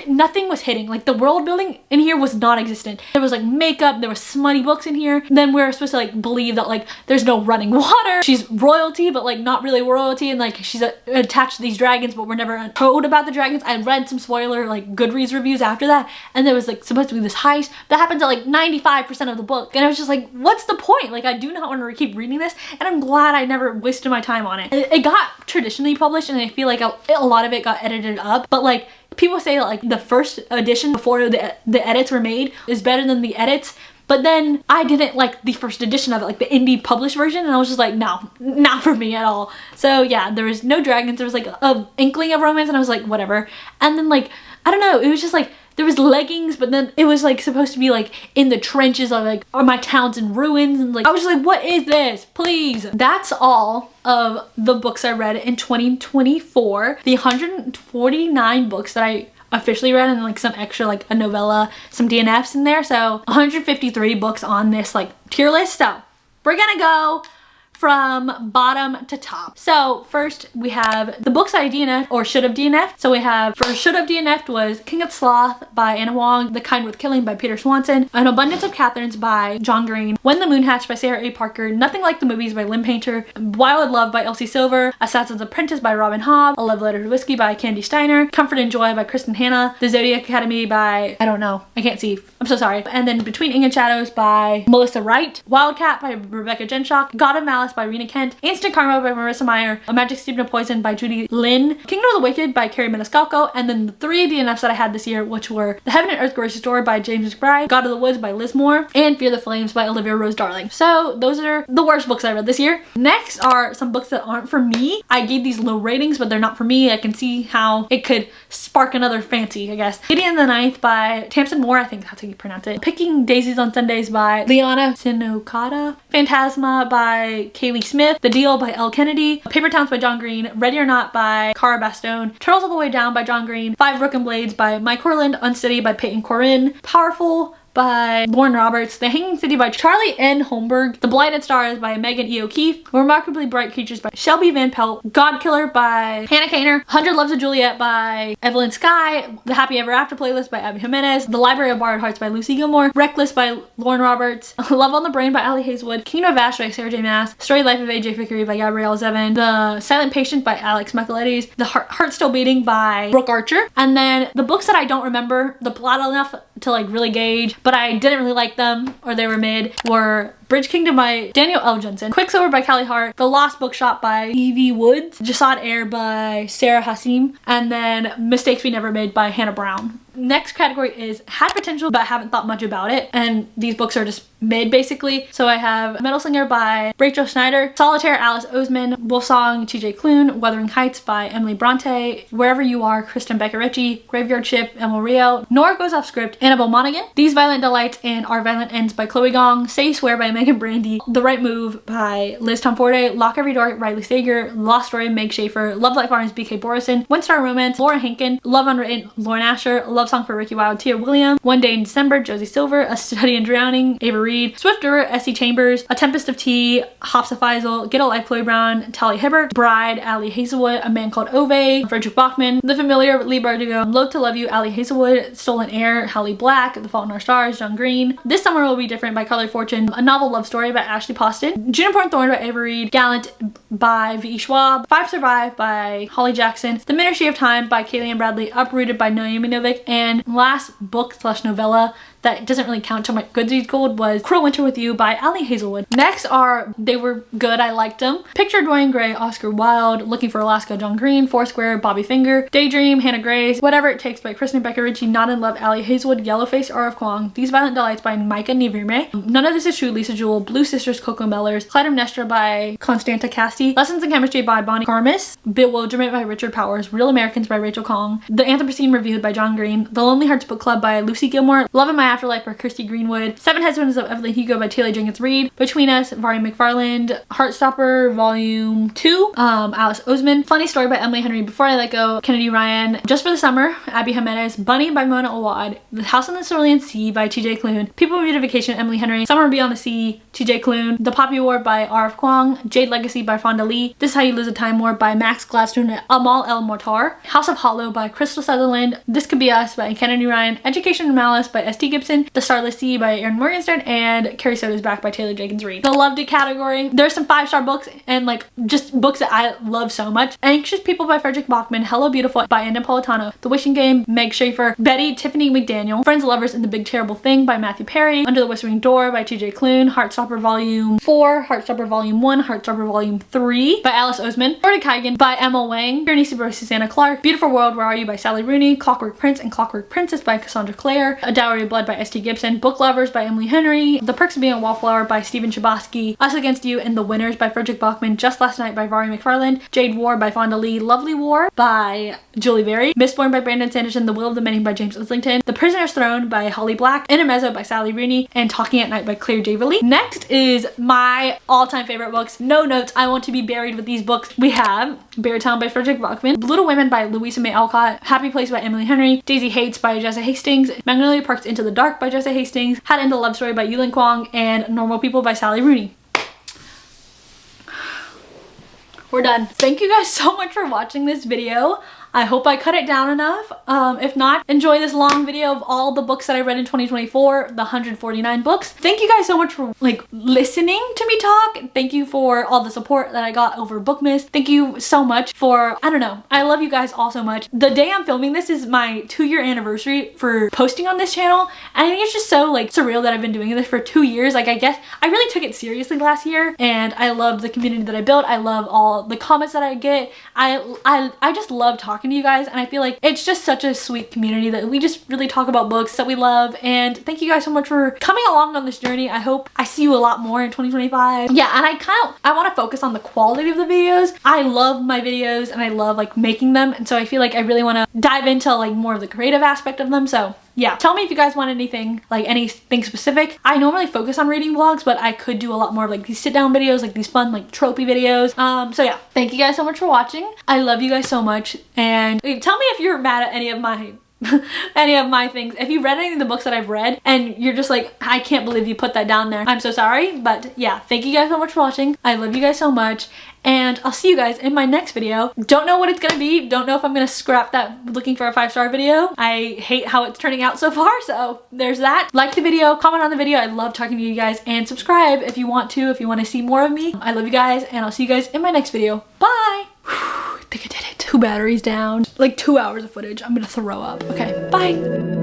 nothing was hitting. Like the world building in here was non-existent. There was like makeup, there was smutty books in here. Then we were supposed to like believe that like there's no running water. She's royalty, but like not really royalty, and like she's attached to these dragons, but we're never told about the dragons. I read some spoiler like Goodreads reviews after that, and there was like supposed to be this heist that happens at like 95% of the book, and I was just like, what's the point? Like I do not want to keep reading this, and I'm glad I never wasted my time on it. It got traditionally published, and I feel like a lot of it got edited up, but like people say that like the first edition before the edits were made is better than the edits, but then I didn't like the first edition of it, like the indie published version, and I was just like, no, not for me at all. So yeah, there was no dragons, there was like a inkling of romance, and I was like, whatever. And then like, I don't know, it was just like, there was leggings, but then it was like supposed to be like in the trenches of like, are my towns in ruins, and like I was just like, what is this? Please. That's all of the books I read in 2024. The 149 books that I officially read, and like some extra like a novella, some DNFs in there. So 153 books on this like tier list. So we're gonna go from bottom to top. So first we have the books I DNF'd or should have DNF'd. So we have, for should have DNF'd was King of Sloth by Anna Wong, The Kind Worth Killing by Peter Swanson, An Abundance of Catherines by John Green, When the Moon Hatched by Sarah A. Parker, Nothing Like the Movies by Lynn Painter, Wild Love by Elsie Silver, Assassin's Apprentice by Robin Hobb, A Love Letter to Whiskey by Candy Steiner, Comfort and Joy by Kristen Hanna, The Zodiac Academy by, I don't know, I can't see, I'm so sorry. And then Between Ink and Shadows by Melissa Wright, Wildcat by Rebecca Genshock, God of Malice by Rena Kent, Instant Karma by Marissa Meyer, A Magic Steeped in Poison by Judy Lynn, Kingdom of the Wicked by Carrie Maniscalco, and then the 3 DNFs that I had this year, which were The Heaven and Earth Grocery Store by James McBride, God of the Woods by Liz Moore, and Fear the Flames by Olivia Rose Darling. So those are the worst books I read this year. Next are some books that aren't for me. I gave these low ratings, but they're not for me. I can see how it could spark another fancy, I guess. Gideon the Ninth by Tamsin Moore, I think that's how you pronounce it. Picking Daisies on Sundays by Liana Sinokata, Phantasma by Kaylee Smith, The Deal by Elle Kennedy, Paper Towns by John Green, Ready or Not by Cara Bastone, Turtles All the Way Down by John Green, Five Broken Blades by Mike Corland, Unsteady by Peyton Corinne, Powerful by Lauren Roberts, The Hanging City by Charlie N. Holmberg, The Blighted Stars by Megan E. O'Keefe, Remarkably Bright Creatures by Shelby Van Pelt, God Killer by Hannah Kaner, 100 Loves of Juliet by Evelyn Skye, The Happy Ever After Playlist by Abby Jimenez, The Library of Borrowed Hearts by Lucy Gilmore, Reckless by Lauren Roberts, Love on the Brain by Allie Hazelwood, Kingdom of Ash by Sarah J. Maas, Story Life of A.J. Vickery by Gabrielle Zevin, The Silent Patient by Alex Michaelides, The Heart Still Beating by Brooke Archer. And then the books that I don't remember the plot enough to like really gauge, but I didn't really like them or they were mid, were Bridge Kingdom by Daniel L. Jensen, Quicksilver by Callie Hart, The Lost Bookshop by Evie Woods, Jasad Air by Sarah Hassim, and then Mistakes We Never Made by Hannah Brown. Next category is had potential but haven't thought much about it, and these books are just mid basically. So I have Metal Slinger by Rachel Schneider, Solitaire Alice Oseman, Wolfsong TJ Klune, Wuthering Heights by Emily Bronte, Wherever You Are Kristen Becker Ritchie, Graveyard Ship Emil Rio, Nora Goes Off Script Annabelle Monaghan, These Violent Delights and Our Violent Ends by Chloe Gong, Say Swear by Megan Megan Brandy, The Right Move by Liz Tomforte, Lock Every Door, Riley Sager, Lost Story, Meg Schaefer, Love Life Arms, BK Borison, One Star Romance, Laura Hankin, Love Unwritten, Lauren Asher, Love Song for Ricky Wilde, Tia Williams, One Day in December, Josie Silver, A Study in Drowning, Ava Reed, Swift River, S.C. Chambers, A Tempest of Tea, Hafsa Faisal, Get a Life, Chloe Brown, Talia Hibbert, Bride, Ali Hazelwood, A Man Called Ove, Frederick Bachman, The Familiar, Lee Bardugo, Loath to Love You, Ali Hazelwood, Stolen Air, Hallie Black, The Fault in Our Stars, John Green, This Summer Will Be Different by Carly Fortune, A Novel Love Story by Ashley Poston, Juniper and Thorn by Ava Reed, Gallant by V. Schwab, Five Survive by Holly Jackson, The Ministry of Time by Kaylee and Bradley, Uprooted by Naomi Novik, and last book / novella that doesn't really count to my Goodreads Gold was Cruel Winter with You by Ali Hazelwood. Next are They Were Good, I Liked Them, Picture, Dorian Gray, Oscar Wilde, Looking for Alaska, John Green, Foursquare, Bobby Finger, Daydream, Hannah Grace, Whatever It Takes by Kristen Becker Ritchie, Not in Love, Ali Hazelwood, Yellowface, R.F. Kwong, These Violent Delights by Micah Nivirme, None of This Is True, Lisa Jewell, Blue Sisters, Coco Mellors, Clytemnestra by Constanta Casti, Lessons in Chemistry by Bonnie Karmis, Bewilderment by Richard Powers, Real Americans by Rachel Kong, The Anthropocene Reviewed by John Green, The Lonely Hearts Book Club by Lucy Gilmore, Love in My Afterlife by Kirsty Greenwood, Seven Husbands of Evelyn Hugo by Taylor Jenkins Reid, Between Us, Vari McFarland, Heartstopper Volume 2, Alice Oseman, Funny Story by Emily Henry, Before I Let Go, Kennedy Ryan, Just for the Summer, Abby Jimenez, Bunny by Mona Awad, The House on the Cerulean Sea by TJ Klune, People Moving to Vacation, Emily Henry, Summer Beyond the Sea, TJ Klune, The Poppy War by R.F. Kwong, Jade Legacy by Fonda Lee, This Is How You Lose a Time War by Max Gladstone and Amal El Mortar, House of Hollow by Crystal Sutherland, This Could Be Us by Kennedy Ryan, Education and Malice by S.T. Gibson, The Starless Sea by Erin Morgenstern, and Carrie Soda's Back by Taylor Jenkins Reid. The Loved It category, there's some 5-star books and like just books that I love so much. Anxious People by Frederick Bachman, Hello Beautiful by Anna Napolitano, The Wishing Game, Meg Schaefer, Betty, Tiffany McDaniel, Friends, Lovers, and the Big Terrible Thing by Matthew Perry, Under the Whispering Door by TJ Klune, Heartstopper Volume 4, Heartstopper Volume 1, Heartstopper Volume 3 by Alice Oseman, Florida Kaigan by Emma Wang, Bernice by Susanna Clark, Beautiful World, Where Are You by Sally Rooney, Clockwork Prince and Clockwork Princess by Cassandra Clare, A Dowry of Blood by S.T. Gibson, Book Lovers by Emily Henry, The Perks of Being a Wallflower by Stephen Chbosky, Us Against You and The Winners by Frederick Bachman, Just Last Night by Vari McFarland, Jade War by Fonda Lee, Lovely War by Julie Berry, Mistborn by Brandon Sanderson, The Will of the Many by James Islington, The Prisoner's Throne by Holly Black, Intermezzo by Sally Rooney, and Talking at Night by Claire Javerly. Next is my all-time favorite books. No notes, I want to be buried with these books. We have Beartown by Frederick Bachman, Little Women by Louisa May Alcott, Happy Place by Emily Henry, Daisy Hates by Jessa Hastings, Magnolia Park's Into the Dark by Jessa Hastings, Had Into Love Story by Yulin Kwong, and Normal People by Sally Rooney. We're done. Thank you guys so much for watching this video. I hope I cut it down enough. If not, enjoy this long video of all the books that I read in 2024, the 149 books. Thank you guys so much for like listening to me talk. Thank you for all the support that I got over Bookmas. Thank you so much for, I don't know, I love you guys all so much. The day I'm filming this is my 2-year anniversary for posting on this channel. And I think it's just so like surreal that I've been doing this for 2 years. Like I guess I really took it seriously last year and I love the community that I built. I love all the comments that I get. I just love talking to you guys, and I feel like it's just such a sweet community that we just really talk about books that we love. And thank you guys so much for coming along on this journey. I hope I see you a lot more in 2025. Yeah, and I want to focus on the quality of the videos. I love my videos and I love like making them, and so I feel like I really want to dive into like more of the creative aspect of them. So yeah, tell me if you guys want anything, like anything specific. I normally focus on reading vlogs, but I could do a lot more of like these sit down videos, like these fun like tropey videos. So yeah, thank you guys so much for watching. I love you guys so much, and tell me if you're mad at any of my things. If you read any of the books that I've read and you're just like, I can't believe you put that down there, I'm so sorry. But yeah, thank you guys so much for watching. I love you guys so much, and I'll see you guys in my next video. Don't know what it's gonna be. Don't know if I'm gonna scrap that looking for a 5-star video. I hate how it's turning out so far, so there's that. Like the video, comment on the video. I love talking to you guys, and subscribe if you want to see more of me. I love you guys, and I'll see you guys in my next video. Bye! I think I did it. 2 batteries down. Like 2 hours of footage. I'm gonna throw up. Okay, bye.